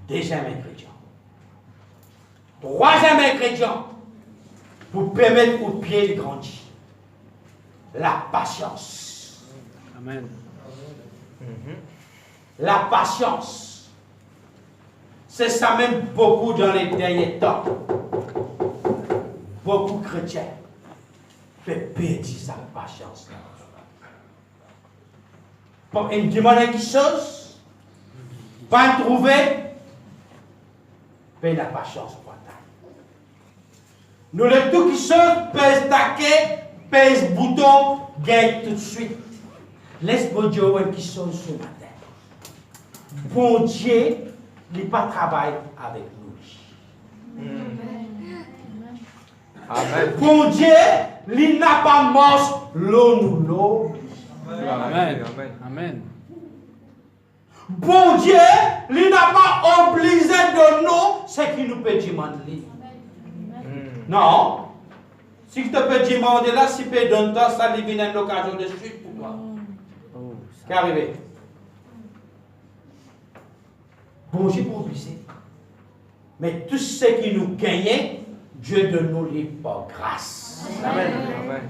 Deuxième ingrédient. Troisième ingrédient pour permettre aux pieds de grandir. La patience. Amen. La patience. C'est ça même beaucoup dans les derniers temps. Beaucoup de chrétiens peuvent perdre sa patience. Pour une demande quelque chose, pas trouver, paye la patience pour ça. Nous les tout qui sont peuvent taquer, pèse bouton, gagne tout de suite. Laisse bon Dieu qui sont ce matin. Bon Dieu, il n'est pas travail avec nous. Amen. Bon Dieu, il n'a pas mangé l'eau nous l'eau. Amen. Amen. Bon Dieu, il n'a pas obligé de nous ce qui nous peut demander. Non. Si tu peux demander là, si tu peux donner ça, il vient une occasion de suite pour toi. Qu'est-ce qui est arrivé? Bon Dieu pour obliger. Mais tout ce qui nous gagne, Dieu de nous livre par grâce. Amen. Amen.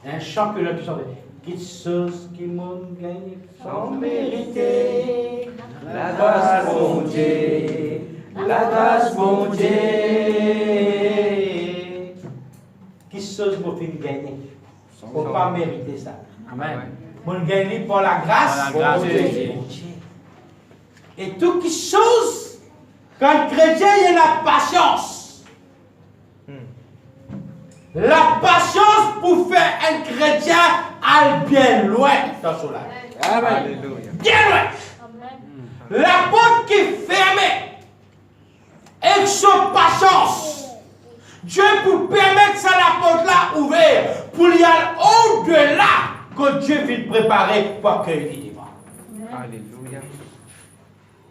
Un chant que nous chantons. Quelque chose qui m'ont gagné sans mériter. La grâce, mon Dieu. La grâce, mon Dieu. Quelque chose m'a fait gagner. Il ne faut pas mériter ça. Amen. Mon gagné par la grâce, Par la grâce mon de Dieu. Dieu. Et toute chose, quand le chrétien il a la patience. La patience pour faire un chrétien aller bien loin dans ce life. Alléluia. Bien loin. La porte qui est fermée, avec son patience, Dieu pour permettre ça, la porte là ouverte, pour y aller au-delà que Dieu vient préparer pour accueillir les devants. Alléluia.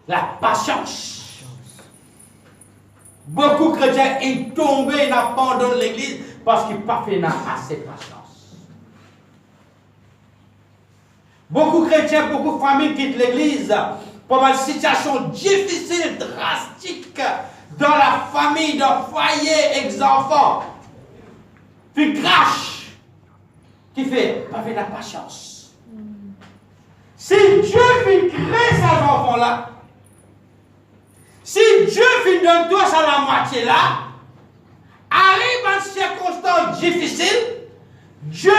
La patience. Beaucoup de chrétiens sont tombés, ils abandonnent l'église parce qu'ils n'ont pas fait assez de patience. Beaucoup de chrétiens, beaucoup de familles quittent l'église pour une situation difficile, drastique dans la famille, dans le foyer, ex-enfants. Puis crash. Qui fait? Pas fait de la patience. Si Dieu fait créer ces enfants-là, si Dieu fait donner toi ça la moitié là, arrive à une circonstance difficile, Dieu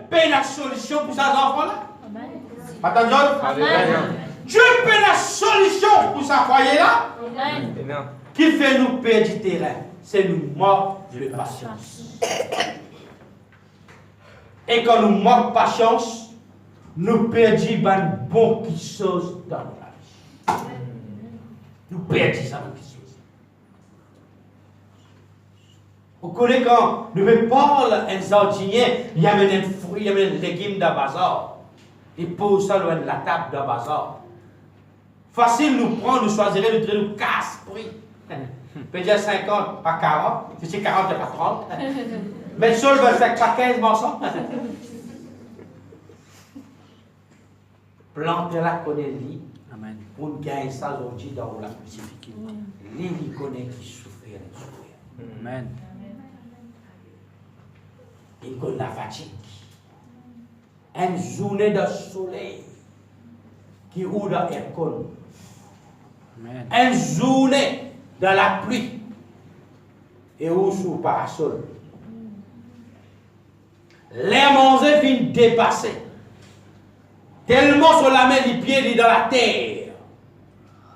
paye la solution pour ces enfants-là. Attends, Alléluia. Dieu paye la solution pour ce foyer-là. Amen. Qui fait nous perdre du terrain? C'est nous manquons de patience. Et quand nous manquons de patience, nous perdons une bonne chose dans la vie. Nous perdons ça dans quelque chose. Vous connaissez quand nous parlons à un jardinier, il y a un fruit, il y a un légume dans le bazar. Il pose ça loin de la table dans le bazar. Facile nous prendre, nous choisir, nous traiter, nous casse prix. Peut dire 50 par 40, si c'est 40, il n'y a pas 30. Mais seul 25 par 15 morceaux. Plantez-la connaît lui. Amen. Pour gagner ça aujourd'hui dans la difficulté. Lui, il connaît qui souffre. Amen. Il connaît la fatigue. Une journée de soleil qui ouvre dans l'aircon. Amen. Une journée dans la pluie et où sous le parasol. Les manger viennent dépasser. Tellement sur la main, les pieds dans la terre.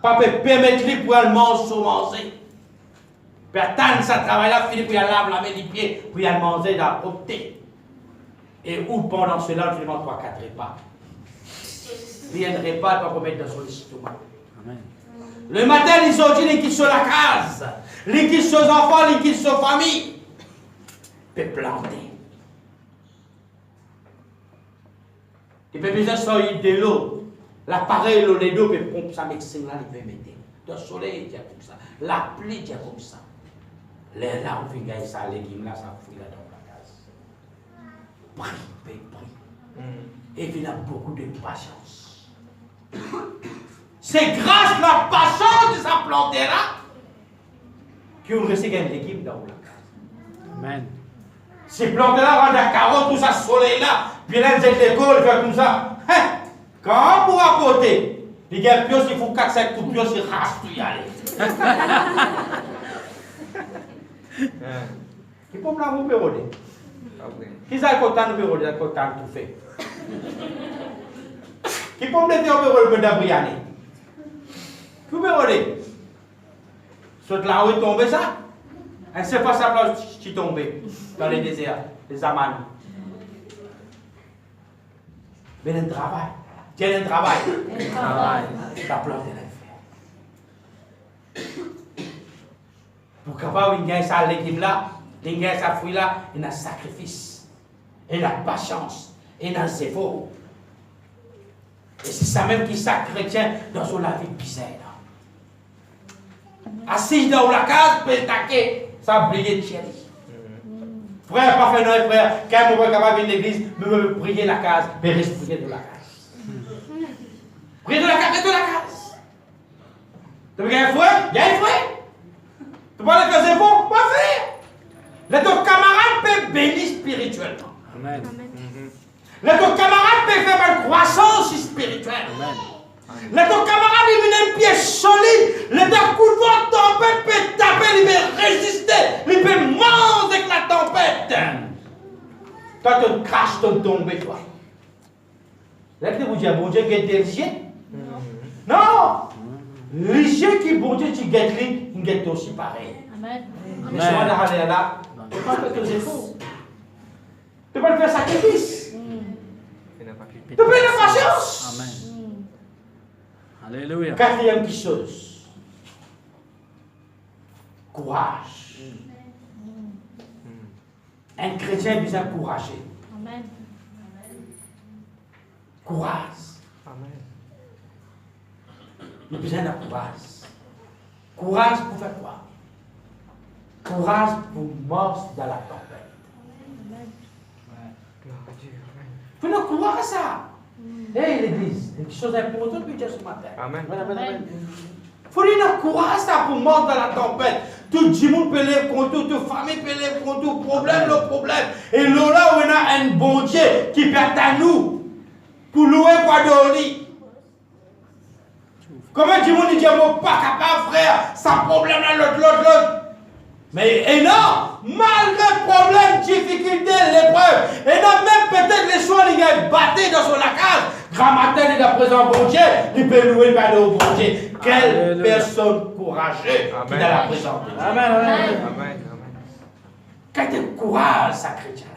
Pas peut permettre lui pour aller manger sur manger. Puis attendre ça travail là, finit pour y aller laver la main, les pieds, pour y aller manger dans le thé. Et où pendant cela, finalement, 3-4 repas. Rien de repas, pas pour mettre dans son estomac. Amen. Le matin, ils sortent, ils quittent sur la case. Ils quittent sur les enfants, ils quittent sur la famille. Ils peuvent planter. Ils peuvent besoin de sortir de l'eau. L'appareil, l'eau, les deux, ils peuvent pomper ça, mais c'est là, ils peuvent mettre. Le soleil, il y a comme ça. La pluie, il y a comme ça. Là, on fait gagner ça, les légumes, là, ça fouille là dans la case. Prie. Et il y a beaucoup de patience. C'est grâce à la patience de sa planter-là qu'on réussit à gagner l'équipe dans la case. Amen. Ces planter-là rendent la carotte, tout ça, soleil-là, puis là, ils étaient l'école, ils font comme ça. Hein? Quand on pourra porter, les gars, pios, il faut 4-5 coups, pios, ils rassent tout y aller. Qui peut me la vous péroder? Qui s'est content de péroder, content de tout faire? Qui peut me dire péroder, de Briané? Qui peut péroder? Saute là où est tombé ça? Elle ne sait pas sa place qui est tombée dans les déserts, les amanes. Mais un travail. Tiens un travail. Ça plante de faire. Pour capable de gagner ça l'équipe là, de gagner ça fruit là, il y a un sacrifice, il y a patience, il y a un zéro. Et c'est ça même qui est chrétien dans son la vie bizarre. Assis dans la case, peut taquer, ça briller de chéri. Frère, pas fait non, frère, quand on va capable de l'église, me prier la case, mais reste prier de la case. Prier de la case, reste de la case. Tu veux gagner un frère? Il y a un frère. Tu vois le faire bon? Pas faire. Là, ton camarade peut bénir spirituellement. Amen. Là, ton camarade peut faire une croissance spirituelle. Là, ton camarade, il a un pied solide. Là, ton coup de vent, tempête peut taper, il peut résister. Il peut manger avec la tempête. Toi, tu craches, tu tombes, toi. Là, tu vous dis, bon Dieu, qui est léger? Non! Léger qui, bon Dieu, tu guettes lui, il guette aussi pareil. Amen. Mais si on a allé là, tu ne peux pas faire tes efforts. Tu peux pas faire sacrifice. Tu peux faire patience. Amen. Alléluia. Quatrième chose. Courage. Un chrétien est encouragé. Amen. Courage. Amen. Il a besoin de courage. Courage pour faire quoi? Courage pour mordre dans la tempête. Gloire à Dieu. Amen. Il faut nous croire à ça. Hey l'église, une chose importante que Dieu ce matin. Amen. Il faut nous croire à ça pour mordre dans la tempête. Tout le monde peut les contre, toute famille peut les contre, problème, le problème. Et là où on a un bon Dieu qui perd à nous pour louer quoi de lui. Comment du monde dit, moi pas capable, frère, ça problème là, l'autre. Mais et non, malgré problème, difficulté, l'épreuve, et non, même peut-être les soins, il a battu dans son lacage. Grand matin, il a présent bon Dieu, il peut louer le Père au bon Dieu. Quelle personne courageuse qui est dans la présence de Dieu. Amen. Amen. Quand tu courage, ça chrétien.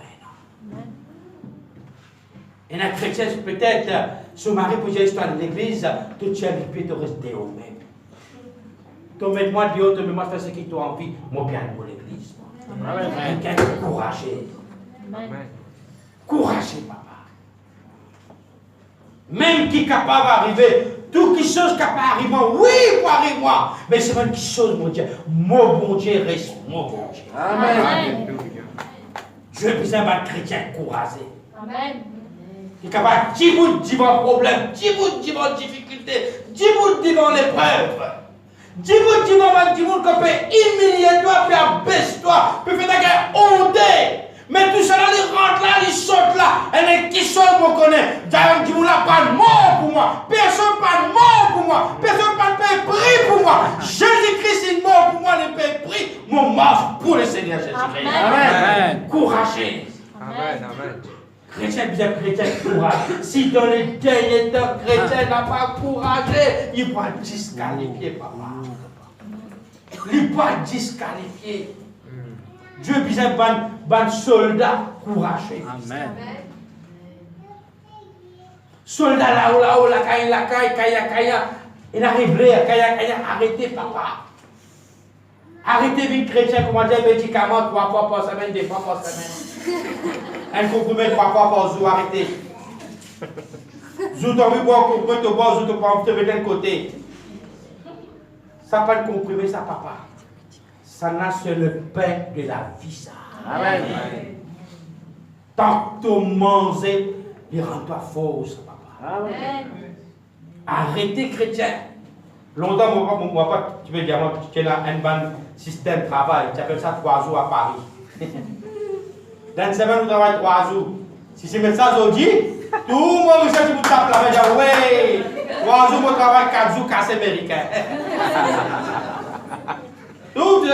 Et un chrétien, peut-être, son mari pour dire l'histoire de l'église, tout tient les pieds de rester au même. Tu mets-moi de haut, tu mets-moi faire ce qui t'a envie, moi bien pour l'église. Quelqu'un de courageux. Amen. Courageux, papa. Même qui est capable d'arriver, tout qui chose capable d'arriver, oui, pour arriver moi. Mais c'est même qui chose, mon Dieu. Mon bon Dieu reste mon bon Dieu. Amen. Alléluia. Dieu est besoin d'un chrétien courageux. Amen. Qui est capable de 10 bouts devant problème, 10 bouts devant difficulté, 10 bouts devant l'épreuve. 10 bouts devant qu'on peut humilier toi, puis abaisse toi, puis faire des honte. Mais tout cela, il rentre là, il saute là. Et qui saute, on connaît. D'ailleurs, dis-moi là, pas de mort pour moi. Personne pas de mort pour moi. Personne pas de prix pour moi. Jésus-Christ est mort pour moi, il paye prix. Mon mort pour le Seigneur Jésus-Christ. Amen. Courageux. Amen. Amen. Chrétien, bien chrétien, courage. Si dans les derniers temps, chrétien n'a pas courageux, il va disqualifier, papa. Il va disqualifier. Dieu a besoin d'un soldat courageux. Amen. Soldat là-haut, la kaya, il arrive là, kaya, arrêtez, papa. Arrêtez vite, chrétien, comment dire, médicaments 3 fois par semaine, 2 fois par semaine. Un comprimé 3 fois par jour, arrêtez. Vous avez boire un comprimé, vous boire, vous avez mettre d'un côté. Ça pas de comprimé, ça, papa. Ça n'a c'est le pain de la vie, ça. Amen. Tant que tu manges, il rend-toi fausse, papa. Amen. Arrêtez, chrétien. Longtemps, moi, pas, tu veux dire, moi, tu es là, un bon système de travail. Tu appelles ça 3 jours à Paris. Dans une semaine, vous travaillez 3 jours. Si c'est médecin aujourd'hui, tout le monde cherche pour taper la main, dire, ouais, 3 jours, moi, je travaille 4 jours, casse américain. Tout le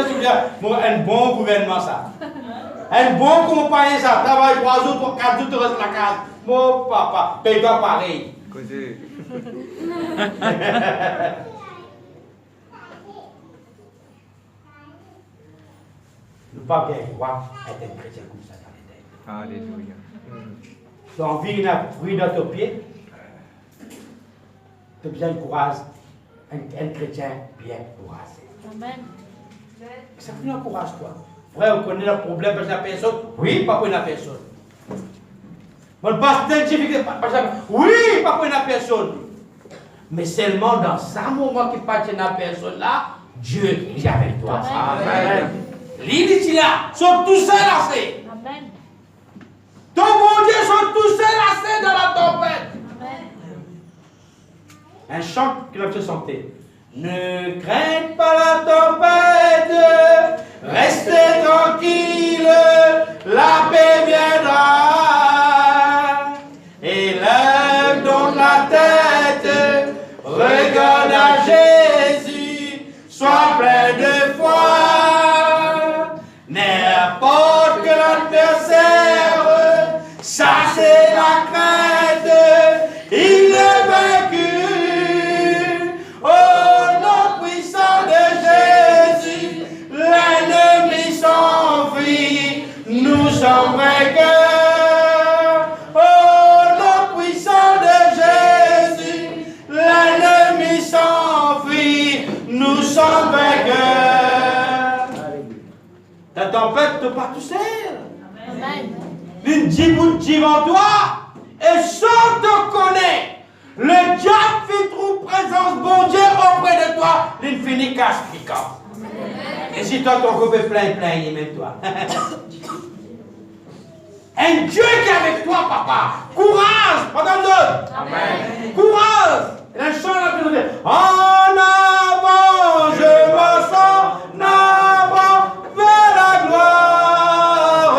monde, un bon gouvernement, ça. Un bon compagnie, ça. Travaille 3 jours, 4 jours, tu restes la case. Mon papa, paye-toi pareil. Causez. Ne pas bien voir être un chrétien comme ça dans les têtes. Alléluia. Tu as envie d'un fruit dans ton pied, tu as besoin de courage. Un chrétien bien courageux. Amen. Ça fait un courage, toi. Frère, vous connaissez le problème parce que la personne? Oui, pas pour la personne. Mon pasteur difficulté, oui, pas pour la personne. Mais seulement dans ce moment qui passe dans la personne là, Dieu est avec toi. Amen. Les dit là, sont tous seuls lassés. Amen. Ton bon Dieu sont tous seuls lassés dans la tempête. Amen. Un chant que l'on peut chanter. Ne craigne pas la tempête, restez tranquille, la paix viendra. sommes vainqueurs. Oh, le puissant de Jésus, l'ennemi s'enfuit, nous sommes vainqueurs. Ta tempête ne pas tout seul. Une djibouti en toi, et sans te connaître. Le diable fait trop présence, bon Dieu, auprès de toi, l'infini cache piquant. Et si toi, ton couple est plein, même toi. Un Dieu qui est avec toi, papa. Courage, entendez. Amen. Courage. Et un chant là, tu dis, en avant, je me sens, en avant, vers la gloire,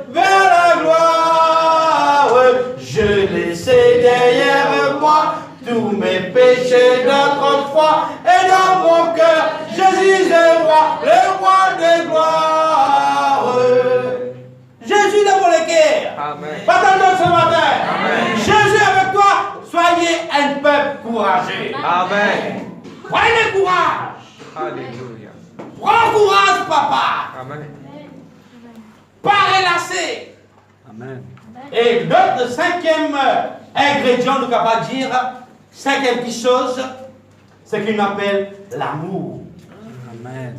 vers la gloire. Je laissais derrière moi tous mes péchés d'autrefois, et dans mon cœur, Jésus est roi de gloire. Jésus de mon cœur. Amen. Attendons ce matin. Amen. Jésus avec toi, soyez un peuple courageux. Amen. Prenez courage. Alléluia. Prends courage, papa. Amen. Pas relâché. Amen. Et le cinquième ingrédient, nous pouvons pas dire, cinquième petite chose, c'est qu'il appelle l'amour. Amen.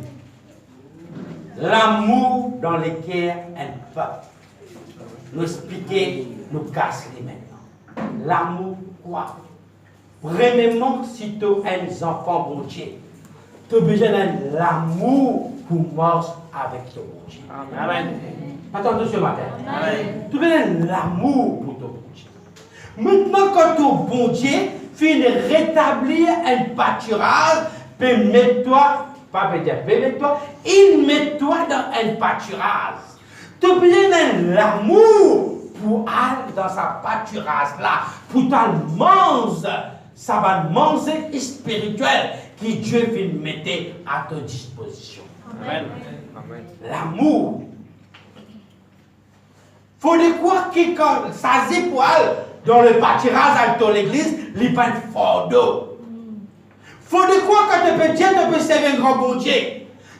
L'amour dans lequel un peuple nous expliquer, nous casse les maintenant. L'amour quoi? Premièrement, si tu es un enfant bon Dieu, tu as besoin de l'amour pour marcher avec ton bon Dieu. Amen. Attends ce matin. Amen. Tu as besoin de l'amour pour ton bon Dieu. Maintenant, quand ton bon Dieu finit de rétablir un pâturage, puis mets-toi, pas peut dire, mets-toi, il met-toi dans un pâturage. Tu as besoin de l'amour pour aller dans sa pâturage là, pour t'en manger, ça va manger spirituel que Dieu vient mettre à ta disposition. Amen. Amen. L'amour. Faut de quoi que quand ça s'y poil dans le pâturage de l'église, il va être fort d'eau. Faut de quoi quand tu peux dire, tu peux servir un grand bon Dieu.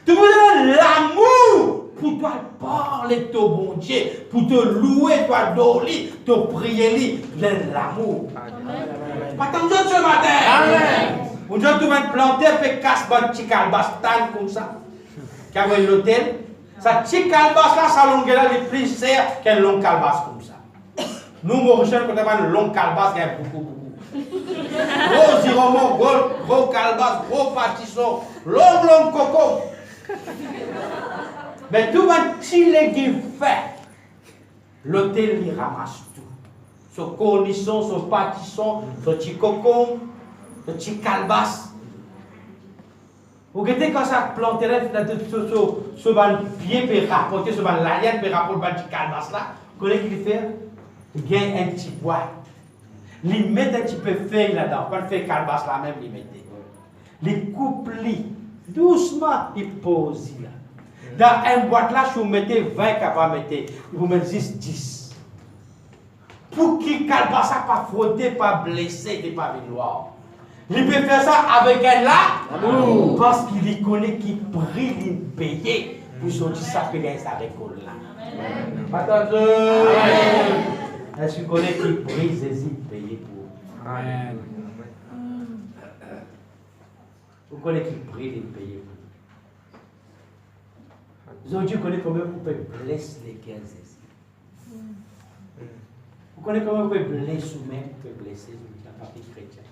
Tu veux l'amour pour toi parler de ton bon Dieu, pour te louer, toi d'oli, te prier, de l'amour. Pas tant de ce matin. Amen. Vous dites, tu vas te planter, puis casse un petit calbastan comme ça. Qui a l'hôtel. Ça petit calbas là, ça longue là, est plus serre qu'un long calbas comme ça. Nous, Mauriciens, quand on a un long calbas, il y a beaucoup. Gros ziromon, gros calbas, gros pâtisson, long coco. Mais tout va petit légume fait. L'hôtel, il ramasse tout. Son cornichon, son pâtisson, son petit coco, son petit calbas. Vous voyez quand ça planterait ce pied peut rapporter, ce l'alien peut rapporter le petit calbas là. Vous connaissez ce qu'il fait? Il gagne un petit bois. Il met un petit peu de feuille là-dedans. Quand il fait calbas là même, il met. Il coupe doucement, il pose là. Dans un boîte là, si vous mettez 20 capables, vous mettez 10. Pour qu'il calbas ça pas frotter, pas blesser, et pas noir. Il peut faire ça avec un là, parce qu'il connaît qu'il prie, il paye pour sortir sa paye sa récolte là. Attendez. Est-ce que vous connaissez qu'il prie, il paye pour. Amen. Vous connaissez qu'il prie, il paye pour. Aujourd'hui, vous connaissez combien vous pouvez blesser les 15 ici. Vous connaissez combien vous pouvez blesser ou même vous pouvez blesser la partie chrétienne.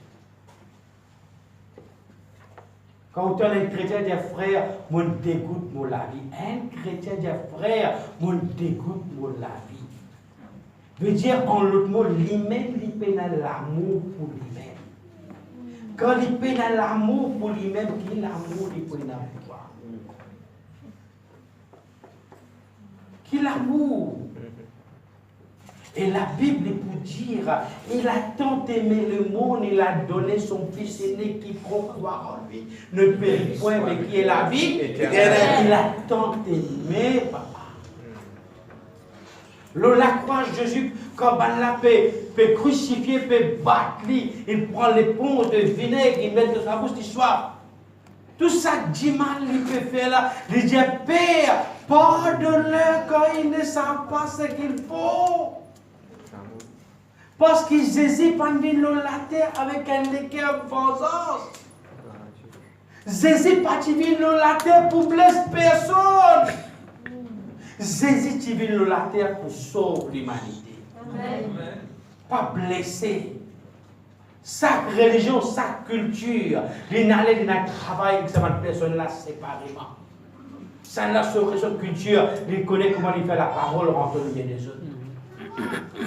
Quand on est un chrétien, dit frère, mon dégoûte mon la vie. Un chrétien dit frère, mon dégoûte mon la vie. Veut dire en l'autre mot, lui-même, il peine l'amour pour lui-même. Quand il peine l'amour pour lui-même, qui est l'amour il peine pour toi? Qui est l'amour? Et la Bible est pour dire, il a tant aimé le monde, il a donné son fils aîné qui prend croire en lui, ne périt point, mais qui est la vie. Il a tant aimé, papa. La croix de Jésus, quand on peut crucifier, peut battre, il prend l'éponge de vinaigre, il met dans sa bouche, il soit. Tout ça dit mal, il peut faire là. Il dit, Père, pardonne-leur quand ils ne savent pas ce qu'il faut. Parce qu'ils hésitent pendant la terre avec un équerre vengeance. Jésus pas tu la terre pour blesser personne. Jésus tu la terre pour sauver l'humanité. Pas blesser. Sa religion, sa culture, il n'allait pas travailler avec cette personne-là séparément. Ça n'a pas son culture, il connaît comment il fait la parole entre le milieu des autres.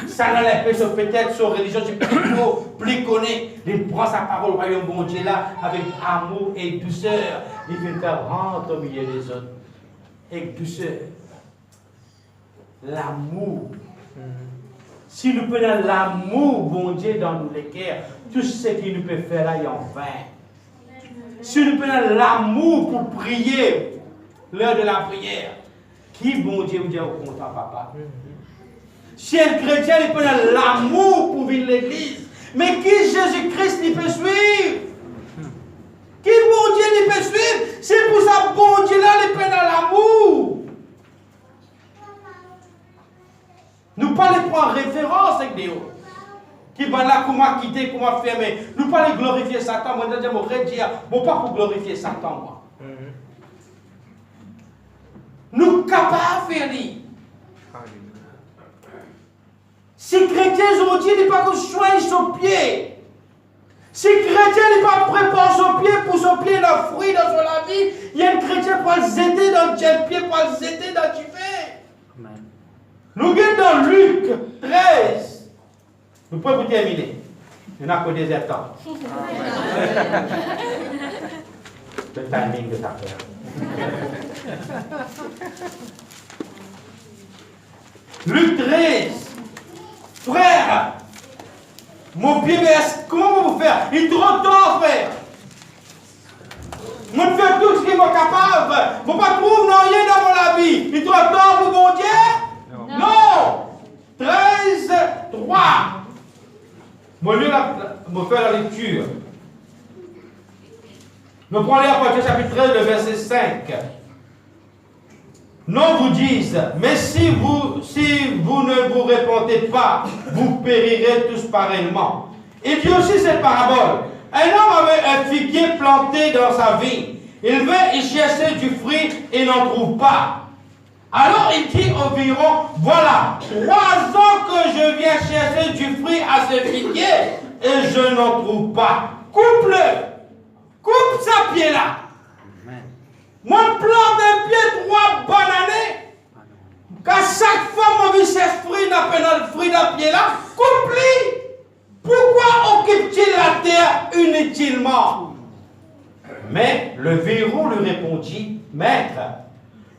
Ça n'a pas peut-être son religion, c'est plus connaît. Il prend sa parole au royaume bon Dieu là avec amour et douceur. Il fait faire rentrer au milieu des autres. Avec douceur. L'amour. Si nous prenons l'amour, bon Dieu, dans nos cœurs, tout ce qu'il nous peut faire là est en vain. Si nous prenons l'amour pour prier, l'heure de la prière, qui, bon Dieu, vous dit au content, papa? Si un chrétien, il prend l'amour pour vivre l'église, mais qui Jésus-Christ, il peut suivre? Qui, bon Dieu, il peut suivre? C'est pour ça, bon Dieu, là, il prend l'amour. Nous ne parlons pas en référence avec Dieu. Qui va là, comment quitter, comment fermer. Nous ne parlons pas glorifier Satan. Moi, je vais dire, bon, pas pour glorifier Satan, moi. Nous sommes capables de faire ça. Si chrétien aujourd'hui n'est pas qu'on soigne son pied, si chrétien n'est pas préparé son pied pour son pied le fruit dans son vie, il y a un chrétien pour le zéter dans le pied, pour le zéter dans le fait. Nous sommes dans Luc 13. Nous pouvons vous terminer. Il n'y en a que des temps. Le timing de ta peur. Luc 13. Frère, mon pied baisse, comment vous faire? Il est trop tard, frère. Moi, je fais tout ce qui est capable. Je ne pas trouver rien dans mon vie. Il est trop tard pour mon Dieu? Non. 13, 3. Moi, je vais faire la lecture. Nous prenons l'Apocalypse chapitre 13, le verset 5. Non, vous disent, mais si vous ne vous répondez pas, vous périrez tous pareillement. Il dit aussi cette parabole. Un homme avait un figuier planté dans sa vigne. Il veut y chercher du fruit et n'en trouve pas. Alors il dit environ, voilà, 3 ans que je viens chercher du fruit à ce figuier et je n'en trouve pas. Coupe-le. Coupe sa pied-là. Moi, je plante un pied 3 bonnes années. Qu'à chaque fois, mon cherche fruit dans le fruit d'un pied-là, coupe-lui. Pourquoi occupe-t-il la terre inutilement? Mais le verrou lui répondit, Maître,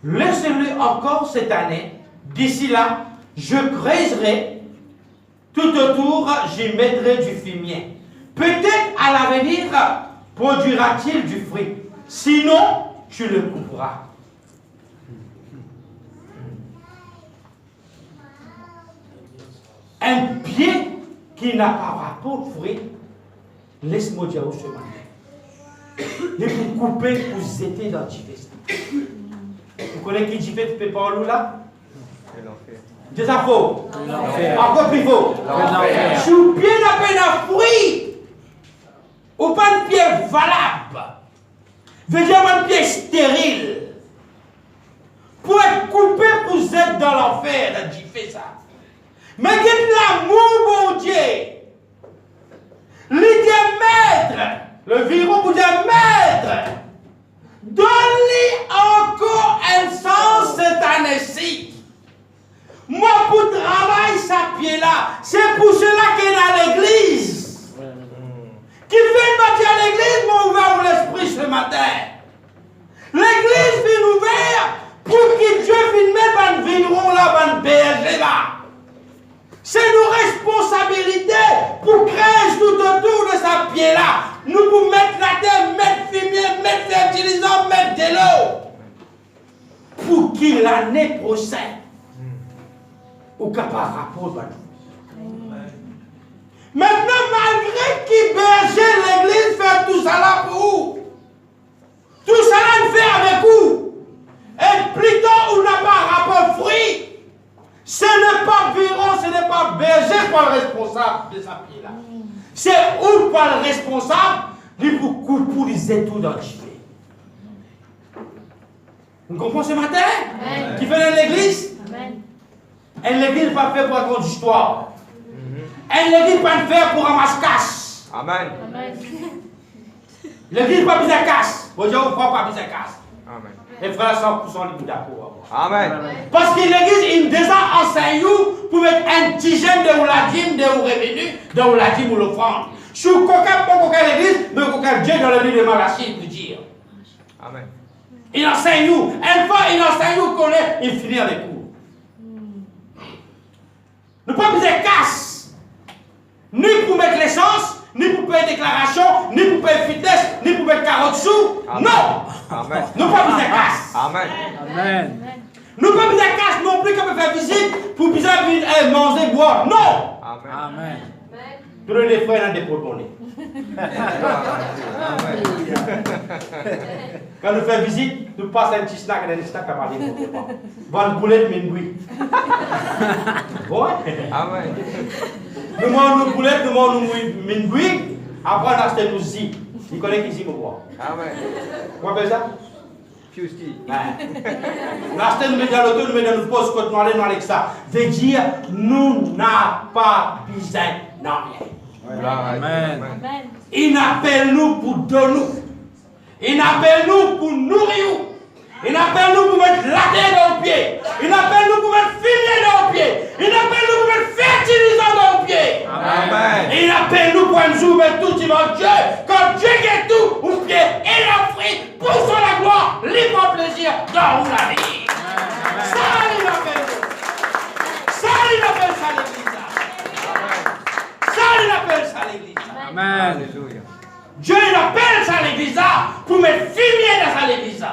laissez-le encore cette année. D'ici là, je creuserai. Tout autour, j'y mettrai du fumier. Peut-être à l'avenir, produira-t-il du fruit. Sinon, tu le couperas. Un pied qui n'a pas rapport de fruit, laisse-moi dire au chemin. Les pour couper, pour zéter dans le Tifé. Vous connaissez qui Tifé, tu peux pas en là? Des infos. Encore plus faux. Si le pied n'a pas de fruit, ou pas de pied valable, veut dire un pied stérile. Pour être coupé, pour être dans l'enfer, tu fais ça. Mais qu'il l'amour, mon Dieu. L'idée maître, le verrou vous dit maître, donne-lui encore un sens cette année-ci. Moi, pour travailler sa pied-là, c'est pour cela qu'il est à l'église. Qui fait partie à l'église, m'a ouvert l'esprit ce matin. L'église vient ouverte pour que Dieu vienne mettre un vigneron là, un berger là. C'est nos responsabilités pour créer tout autour de sa pied là. Nous pour mettre la terre, mettre fumier, mettre fertilisant, mettre de l'eau. Pour qu'il l'année prochaine, au capable rapport. Maintenant, malgré qu'il berger l'église, fait tout ça là pour vous. Tout cela ne fait avec vous. Et plutôt, on n'a pas rapport fruit. Ce n'est pas bureau, ce n'est pas berger pour le responsable de sa pied là. C'est où pour le responsable, lui pour les études dans le cheveu. Vous comprenez ce matin? Amen. Qui fait dans l'église? Et l'église n'est pas faite pour raconter l'histoire. Et l'église n'est pas faite pour ramasser casse. Amen. L'église n'est pas besoin de casse. Vous dites, on ne prend pas besoin de casse. Amen. Les frères 100% les d'accord. Amen. Parce que l'église, il déjà enseigne pour mettre un petit gène de la dîme, de revenu, de la dîme ou l'offrande. Je suis pas coquin l'église, mais coquin Dieu dans le livre de Malachie, il veut dire. Amen. Il enseigne nous. Une fois, il enseigne nous qu'on est, il finit avec nous. Nous ne pas besoin de casse. Ni pour mettre l'essence, ni pour payer déclaration, ni pour payer fitness, ni pour mettre 40 sous. Amen. Non. Amen. Nous pas besoin de casse. Amen. Amen. Nous pas besoin de casse non plus qu'on peut faire visite pour besoin de manger, boire. Non. Amen. Amen. Tous les frères ont des porte-monnaies. Quand nous faisons visite, nous passons un petit snack et un snack à parler. Vendre boulette, mais oui. Bon? Amen. Nous mangons nos boulettes, nous mangons nos mingui. Après, on achète nos zi. Il connaît qui zi, me voit. Amen. Comment on fait ça? Pusti. Nous achetons, nous mettons dans l'auto, nous mettons dans nos postes, nous allons avec ça. Veut dire, nous n'avons pas besoin de rien. Amen. Il appelle nous pour donner. Il appelle nous pour nourrir. Il appelle nous pour mettre la terre dans le pied. Il appelle nous pour mettre fumier dans le pied. Il appelle nous pour mettre fertilisant dans le pied. Amen. Il appelle nous pour un jour mettre tout devant Dieu. Quand Dieu est tout, au pied et la fruit pour son la gloire, libre plaisir dans la vie. Ça, il appelle nous. Ça, il appelle ça l'église. Ça, il appelle ça l'église. Amen. Alléluia. Dieu il appelle ça l'église pour mettre fumier dans sa l'église.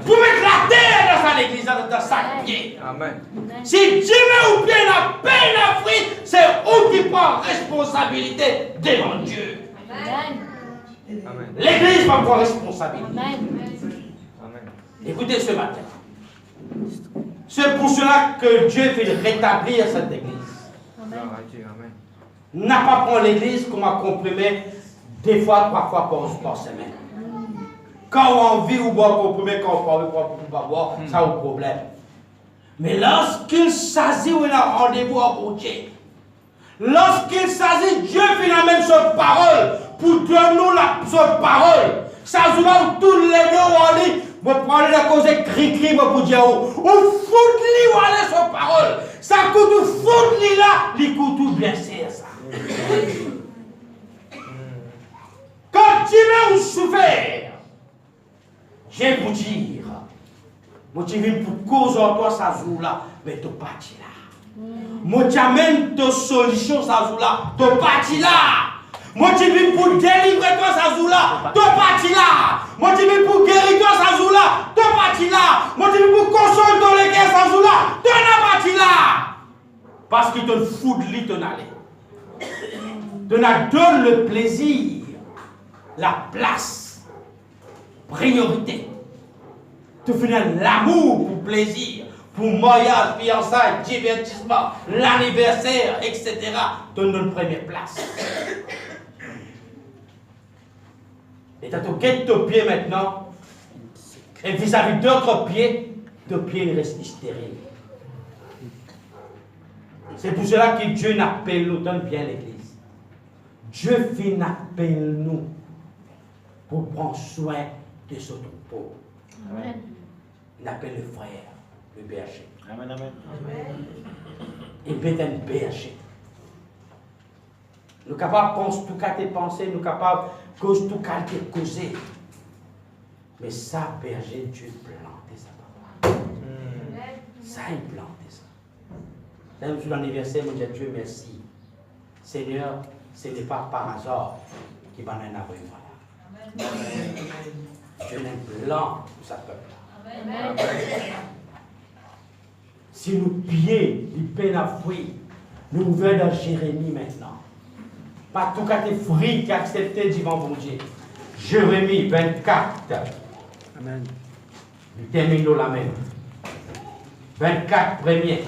Pour mettre la terre dans sa l'église, dans sa pied. Amen. Si Dieu met au pied la peine la fruit, c'est où qui prend responsabilité devant Dieu. Amen. L'église va prendre responsabilité. Amen. Écoutez ce matin. C'est pour cela que Dieu fait rétablir cette église. Gloire à Dieu. Amen. N'a pas prendre l'église comme un comprimé 2 fois, 3 fois par semaine. Quand on vit ou boit comprimé, quand on parle pas boire, ça a un problème. Mais lorsqu'il s'agit où il a rendez-vous à Dieu, lorsqu'il s'agit, Dieu fait la même chose parole pour donner nous sa parole. Ça joue là où tous les deux on lit, vous prenez la cause de cri-cri pour dire où fout-li où aller sa parole. Ça coûte où fout-li là, il coûte tout bien c'est ça. Quand tu veux ou souffrir, je vais vous dire, moi tu viens pour cause en toi ça joue là, mais tu parti là. Moi tu amènes ta solution ça joue là, tu parti là. Moi tu viens pour délivrer toi ça joue là, tu parti là. Moi tu viens pour guérir toi ça joue là, tu parti là. Moi tu viens pour consoler ton légué ça joue là, tu n'as parti là. Parce qu'il te fout de lit ton aller. Tu donne le plaisir, la place, priorité. Tu finis l'amour pour plaisir, pour mariage, fiançailles, divertissement, l'anniversaire, etc. Tu donnes première place. Et tu as ton pied maintenant, et vis-à-vis d'autres pieds, ton pied reste stérile. C'est pour cela que Dieu n'appelle nous, donne bien l'église. Dieu fait appelle nous pour prendre soin de ce troupeau. Amen. Il appelle le frère, le berger. Amen, amen. Il peut être un berger. Nous sommes capables de penser tout cas de penser, nous sommes capables de cause tout cas de causer. Mais ça, berger, Dieu planté ça. Ça, il planté ça. Même sur l'anniversaire, je dis Dieu merci. Seigneur, ce n'est pas par hasard qu'il va en avoir voilà. Dieu a un plan pour sa peuple. Si nous pillons, il peine à fruit. Nous ouvrons dans Jérémie maintenant. Pas tout cas des fruits qui accepté devant mon Dieu. Jérémie 24, Amen. Terminons la même. 24 premiers.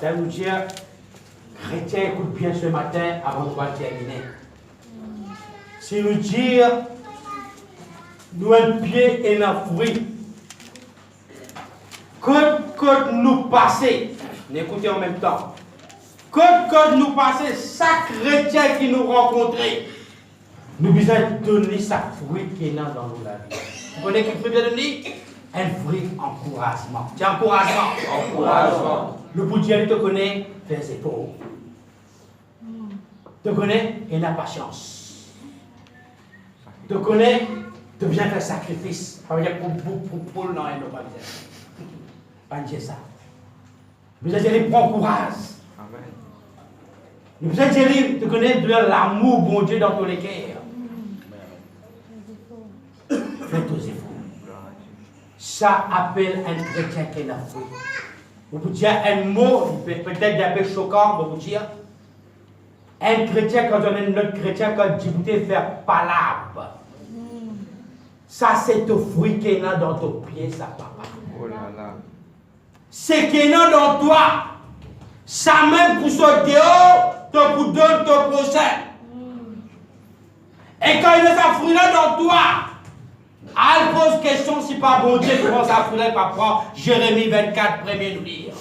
Ça nous dit, chrétien, écoute bien ce matin avant de terminer. C'est nous dire, nous un pied et un fruit. Quand nous passer, écoutez en même temps. Quand nous passer, chaque chrétien qui nous rencontrait, nous besoin donner sa fruit qui est dans nos vie. Vous connaissez quel fruit bien donné? Un fruit encouragement. C'est encouragement. Encouragement. Le bout de Dieu te connaît, fais ses pauvres. Te connaît et n'a pas chance. Te connaît, te vient faire sacrifice. Ça veut dire pour non, il n'a pas besoin. Pas dire ça. Vous allez dire, prends courage. Amen. Vous allez dire, te connaît de l'amour, bon Dieu, dans tous les cœurs. Fais tous efforts. Ça appelle un chrétien qui est la foi. Vous pouvez dire un mot, peut-être un peu choquant, vous pouvez dire. Un chrétien, quand on est notre chrétien, quand Djibouti fait palabre. Ça, c'est le fruit qui est là dans ton pied, ça, papa. Oh là là. C'est qui est là dans toi. Ça même pour sortir dehors, te pour donner ton prochain. Et quand il y a ça fruit là dans toi, elle pose question si pas bon Dieu comment ça fruit là, pas prendre Jérémie 24, premier nous dire.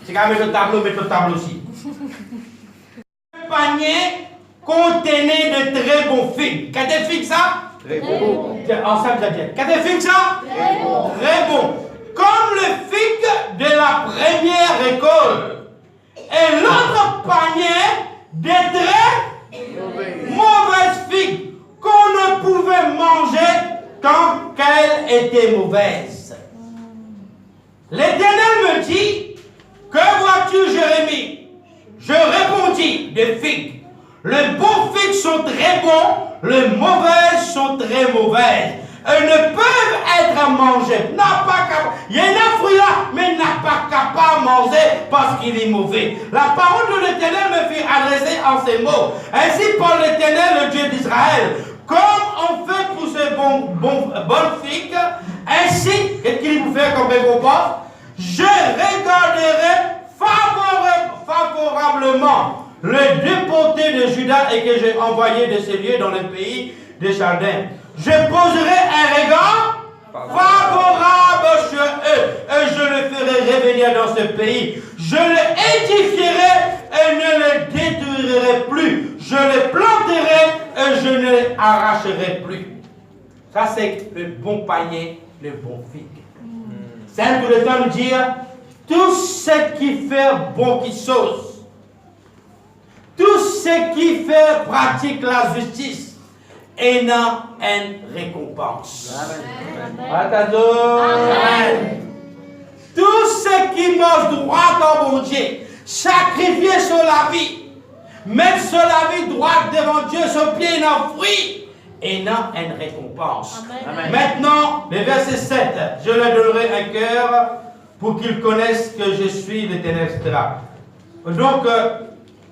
C'est quand même le tableau, mais le tableau aussi. Le panier contenait de très bons figues. Qu'est-ce que figue ça? Très bon. Ensemble, ça dit. Qu'est-ce que figue ça? Très bon. Très bon. Comme le figue de la première récolte. Et l'autre panier des très mauvaises figues qu'on ne pouvait manger tant qu'elles étaient mauvaises. L'Éternel me dit, que vois-tu, Jérémie? Je répondis, des figues. Les bons figues sont très bons, les mauvaises sont très mauvaises. Elles ne peuvent être mangées. Il y a un fruit là, mais il n'a pas capable de manger parce qu'il est mauvais. La parole de l'Éternel me fit adresser en ces mots. Ainsi parle l'Éternel, le Dieu d'Israël. Comme on fait pour ces bonnes figues, ainsi, qu'est-ce qu'il vous fait comme récompense? Je regarderai favorablement le déporté de Juda et que j'ai envoyé de ces lieux dans le pays des Chaldéens. Je poserai un regard favorable sur eux et je le ferai revenir dans ce pays. Je le édifierai et ne le détruirai plus. Je le planterai et je ne le arracherai plus. Ça, c'est le bon panier, le bon figue. C'est tout le temps de dire tout ce qui fait bon qui sauce, tout ce qui fait pratique la justice, et n'a une récompense. Amen. Amen. Tout ce qui marche droit dans mon Dieu, sacrifier sur la vie, mettre sur la vie droite devant Dieu, son pied n'a fruit et n'a une récompense. Amen. Maintenant, le verset 7, je leur donnerai un cœur pour qu'ils connaissent que je suis l'Éternel, etc. Donc,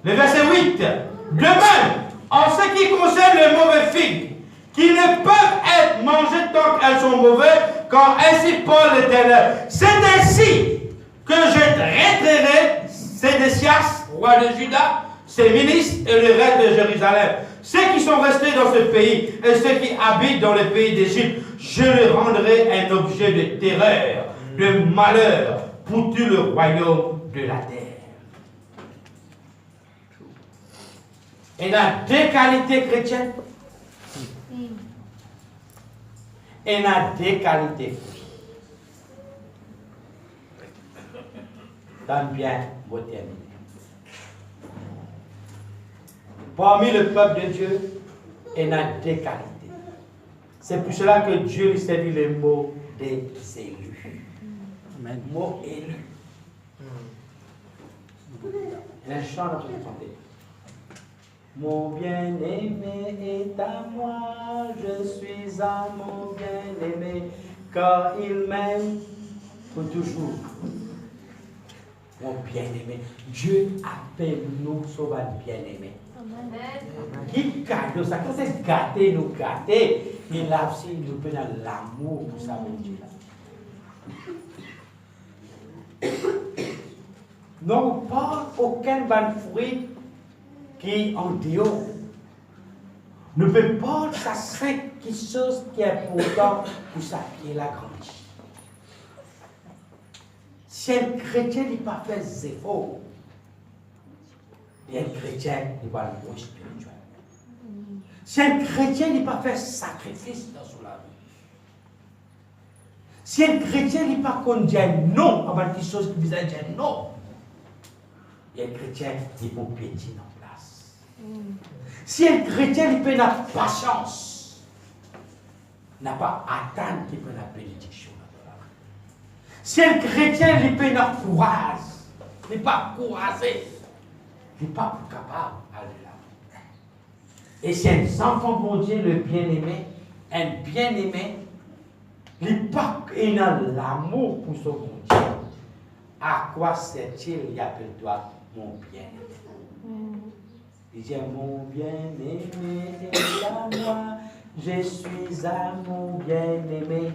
le verset 8, de même, en ce qui concerne les mauvais figues, qui ne peuvent être mangées tant qu'elles sont mauvaises, quand ainsi parle l'Éternel. C'est ainsi que je traiterai Sédécias, roi de Juda, ses ministres et le reste de Jérusalem. Ceux qui sont restés dans ce pays et ceux qui habitent dans le pays d'Égypte, je les rendrai un objet de terreur, de malheur pour tout le royaume de la terre. Et il y a deux qualités chrétiennes. Et il y a deux qualités. Donne bien vos termes. Parmi le peuple de Dieu, il y a deux qualités. C'est pour cela que Dieu lui servit le mot des élus. Amen. Mot élu. Il y a un chant dans votre santé. Mon bien-aimé est à moi, je suis à mon bien-aimé, car il m'aime pour toujours. Mon bien-aimé, Dieu appelle nous sauvage bien-aimé. Qui cadeau ça, quand c'est gâter, nous gâter, et là aussi nous prenons l'amour pour ça, mon Dieu. Non, pas aucun bon fruit qui en dehors ne peut pas ça cinq chose qui est important pour sa pied la grandit. Si un chrétien n'est pas fait zéro, et un chrétien n'est pas le bon spirituel. Si un chrétien n'est pas fait sacrifice dans son vie, si un chrétien n'est pas qu'on dit non avant quelque chose qui veut dire non, et un chrétien n'est pas piétine en place. Si un chrétien n'est pas la patience, n'a pas attendre qu'il peut la bénédiction. Si un chrétien n'est pas la courage, n'est pas courageux, n'est pas capable d'aller là. Et si un enfant bon Dieu, le bien-aimé, un bien-aimé, n'est pas l'amour pour son bon Dieu. À quoi sert-il, il appelle-toi mon bien-aimé? Il dit, mon bien-aimé est à moi, je suis à mon bien-aimé,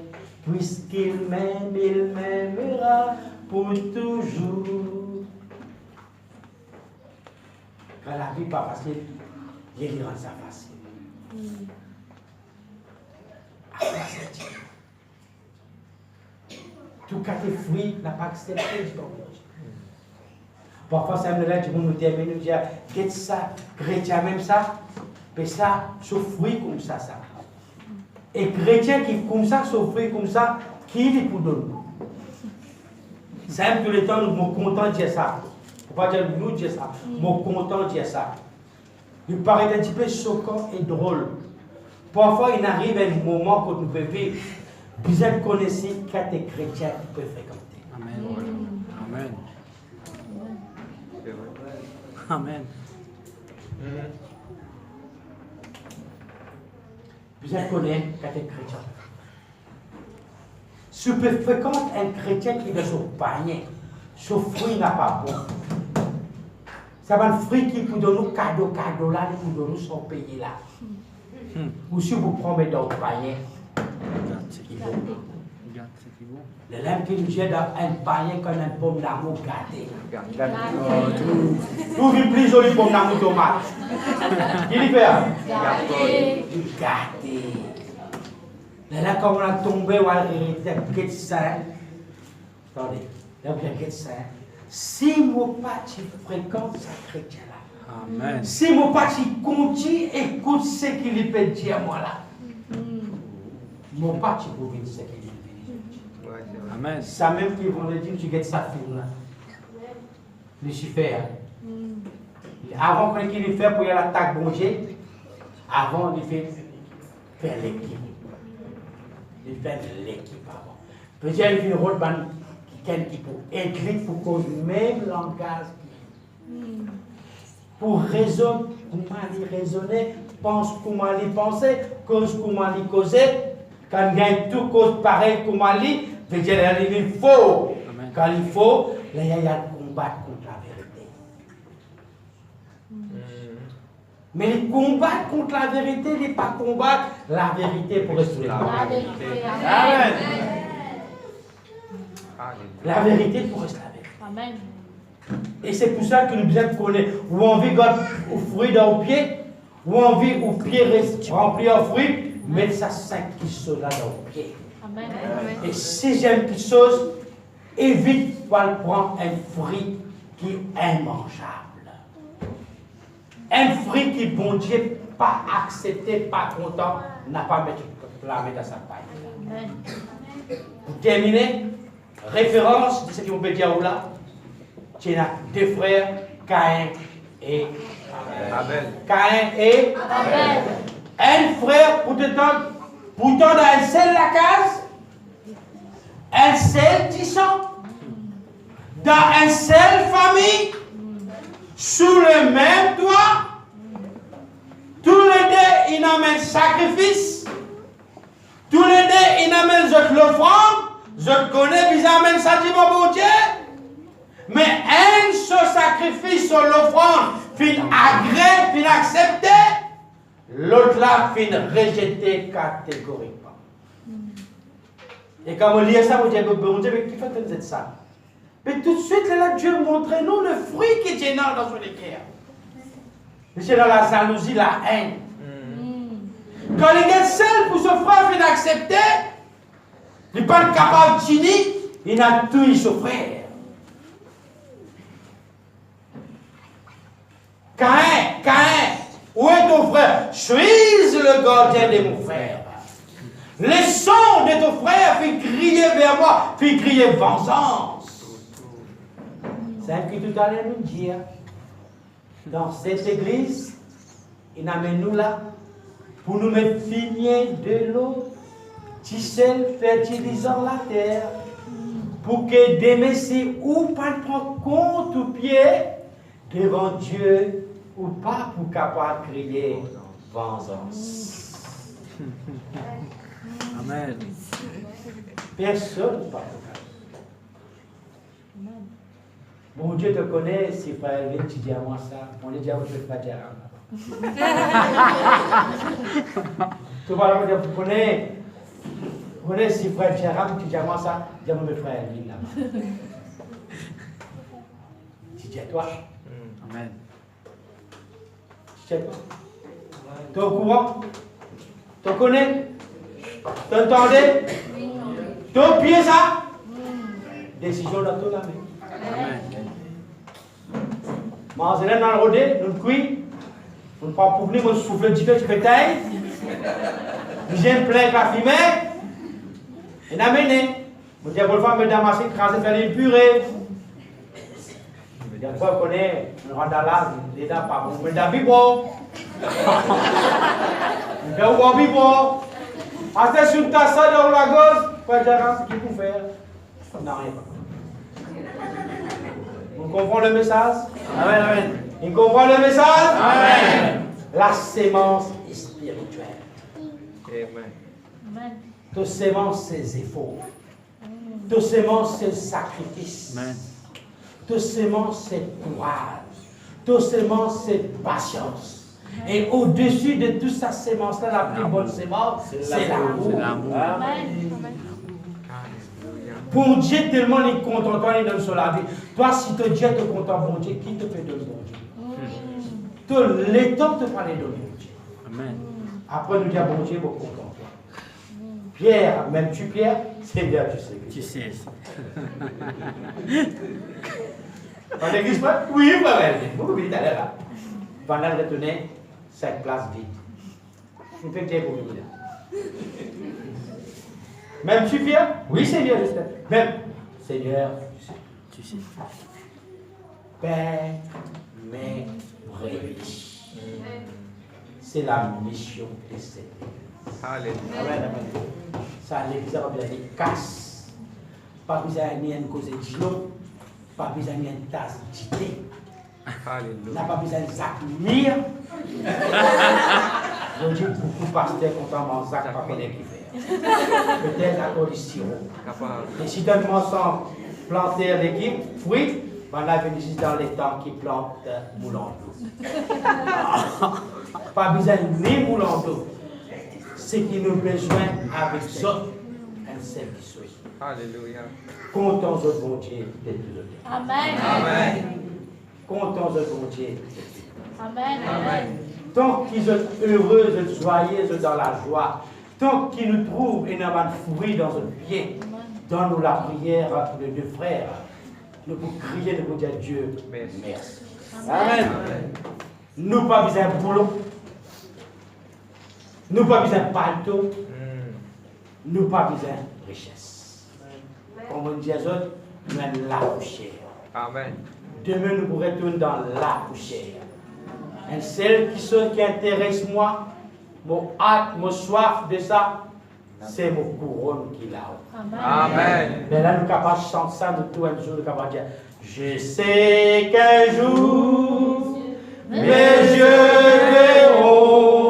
puisqu'il m'aime, il m'aimera pour toujours. Quand la vie n'est pas facile, il rend ça facile. À quoi sert-il? Tout cas tes fruits n'a pas accepté. Parfois, ça me lève, nous termine, nous dire, qu'est-ce que ça, chrétien même ça, mais ça, ce fruit comme ça. Et chrétien qui comme ça, ce fruit comme ça, qui est pour donner? C'est tout le temps, nous sommes contents de dire ça. Pour pas dire nous dire ça, nous sommes contents de dire ça. Il paraît un petit peu choquant et drôle. Parfois, il arrive un moment que nous pouvons vivre. Vous êtes connaissez qu'à des chrétiens qui peuvent fréquenter. Amen. Amen. Amen. Vous êtes connaissez qu'à des chrétiens. Si vous fréquentez un chrétien qui est dans son panier, son fruit n'a pas bon. C'est un fruit qui peut donner cadeau là, qui peut donner son pays là. Ou si vous prenez dans le panier, le lame qui nous jette dans un panier comme un pomme d'amour gâté. Tout vit plus joli pomme d'amour tomate. Qui lui fait? Gâté. Là, quand on a tombé, on a hérité un quai de saint. Attendez, il y a un quai de saint. Si mon pati fréquente ce chrétien-là, Amen. si mon pati continue, écoute ce qu'il lui peut dire, moi là. Mon pati pour venir ce qu'il lui peut dire. Amen. Ça même qui vont le dire, tu gagnes sa fille là. Lucifer. Avant qu'il lui fait pour y aller l'attaque bon Dieu, avant il fait faire l'équipe. Il fait l'équipe avant. Peut-être il fait le rôle qui pour écrire pour qu'on même langage pour raisonner, comment il raisonner, pense comment il penser, cause comment il causer, quand il gagne tout cause pareil comment il veut dire il faut. Quand il faut, là il y a combattre contre la vérité. Mais les combattre contre la vérité n'est pas combattre la vérité pour restaurer la vérité. Amen. La vérité pour rester la vérité. Amen. Et c'est pour ça que nous devons connaître où on vit au fruit dans le pied, où on vit au pied rempli en fruit, mettre ça 5 kilos là dans le pied. Amen. Et si j'aime quelque chose, évite de prendre un fruit qui est immangeable. Un fruit qui, bon Dieu, pas accepté, pas content, n'a pas mettre la main dans sa paille. Amen. Pour terminer, référence de ce qu'on peut dire là, tu as deux frères, Caïn et Abel. Caïn et Amen. un frère pour dans un seul la case, un seul tissant, dans une seule famille, sous le même toit, Tous les deux, ils amènent sacrifice. Tous les deux, ils amènent l'offrande. Je connais, ils amènent ça, dit mon Dieu. Mais un seul sacrifice sur l'offrande, fin agréé, fin accepté. L'autre là, fin rejeté catégoriquement. Et quand on lit ça, on dit, bon Dieu, mais qui fait que vous êtes ça? Mais tout de suite, là, Dieu montre-nous le fruit qui est gênant dans son équerre. C'est dans la jalousie, la haine. Quand il est seul pour ce frère, il accepter, il n'est pas capable de finir, il a tout son frère. Caïn, où est ton frère? Je suis le gardien de mon frère. Les sons de ton frère fait crier vers moi, fait crier vengeance. C'est ce que tout à l'heure nous dit. Dans cette église, il amène nous là pour nous mettre finir de l'eau, tisser, fertilisant la terre, pour que des messieurs ou pas prendre compte au pied devant Dieu ou pas pour capable crier vengeance. Amen. Personne ne parle. Mon Dieu te connaît, si frère Elvin, tu dis à moi ça. On est déjà, vous ne faites pas dire. Tu vois, vous connaissez si frère Jérôme, tu dis à moi ça. Dis à mon frère Elvin là-bas. Tu dis à toi. Amen. Tu dis à toi. Tu es au courant? Tu connais? Tu entendais? Tu as oublié ça? Décision dans ton ami. Amen. Moi, je dans le rodé, nous cuit, on ne peut pas venir, on souffle du feu, tu fais taille. J'aime plein la fumée, et d'amener. On dit à votre femme, mesdames, assez craser, faire les purées. Des fois, on connaît, on rentre dans l'âge, les dames, pas bon, mesdames, bibo. On fait au bibo. Assez sur ta salle dans la gauche, pas de ce qu'il faut faire. On n'a rien. Vous comprenez le message? Amen, amen. Vous comprenez le message? Amen. La sémence est spirituelle. Amen. Ta sémence, c'est efforts. Ta sémence, c'est sacrifice. Amen. Ta sémence, c'est courage. Ta sémence, c'est patience. Et au-dessus de toute sa sémence-là, la plus bonne sémence, c'est l'amour. Pour Dieu, tellement il est content, toi, il donne sur la vie. Toi, si ton Dieu te content, bon Dieu, qui te fait donner bon Dieu? Tout l'étoffe te parle de bon Dieu. Amen. Après, nous disons, bon Dieu, bon content. Pierre, même tu Pierre, c'est bien, tu sais. Tu sais. Quand l'église prête? Oui, frère. Vous pouvez aller là. Pendant le retourner, cette place vide. Je fais que pour venir là. Même tu Pierre? Oui, Seigneur, je sais. Même, Seigneur, Tu sais. Père, mes brebis. C'est la mission de cette église. Alléluia. Ça, l'église a besoin de casse. Pas besoin de cause de l'eau. Pas besoin de tasse d'idée. N'a pas besoin de sac lire. Je dis beaucoup pasteur content mon sac pas connaître qui faire. Peut-être à cause du sirop. Et si dans le mensonge planter l'équipe, fruit, on a venu dans les temps qui plantent moulin d'eau. Pas besoin ni moulin d'eau. Ce qui nous besoin avec ça, un seul qui soit. Alléluia. Comptons au bon Dieu de tout le temps. Amen. Amen. Comptons au bon Dieu. Amen. Amen. Tant qu'ils sont heureux, joyeux dans la joie, tant qu'ils nous trouvent énormément de fruits dans notre pied, donne-nous la prière pour les deux frères. Nous pouvons crier, nous pouvons dire Dieu, merci. Amen. Nous pas besoin de boulot. Nous pas besoin de paletot. Nous pas besoin de richesse. Comme on dit à eux, nous avons la poussière. Amen. Demain, nous pourrons retourner dans la poussière. Et celle qui intéresse moi, mon hâte, mon soif de ça, c'est mon couronne qui est là-haut. Amen. Mais là, nous sommes capables de chanter ça, nous tous un jour, nous sommes capables de dire, je sais qu'un jour, mes yeux verront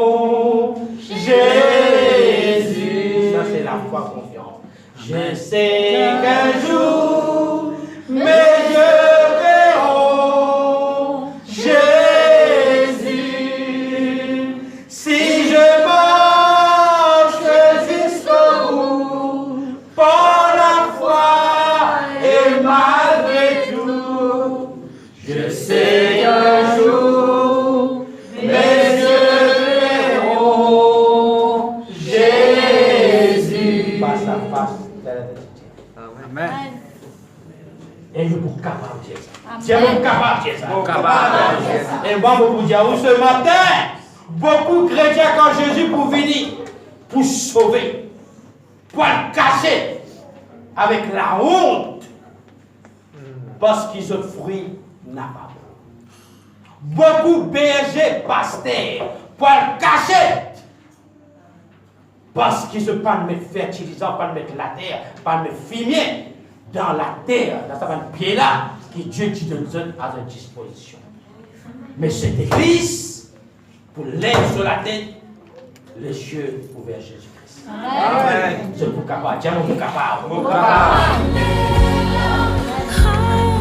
Je sais qu'un jour, mes yeux verront Jésus. Si je marche jusqu'au bout, par la foi et malgré tout, je sais qu'un jour, mes yeux verront Jésus. Face à face. Amen. Et nous sommes capables de ça. Dieu est capable de ça. Capable. Et moi, je vous dire, ce matin, beaucoup de chrétiens, quand Jésus pour venir, pour sauver, pour le cacher, avec la honte, parce qu'ils ont fruit n'a pas. Beaucoup de bergers, pasteurs, pour le cacher, parce qu'ils ne sont pas de mettre fertilisant, pas de mettre la terre, pas de mettre fumier dans la terre, dans ce pied-là, que Dieu qui donne à notre disposition. Mais cette église, pour l'air sur la tête, les yeux ouverts Jésus-Christ. Amen. Je vous capable, Dieu vous capable. Hallelujah.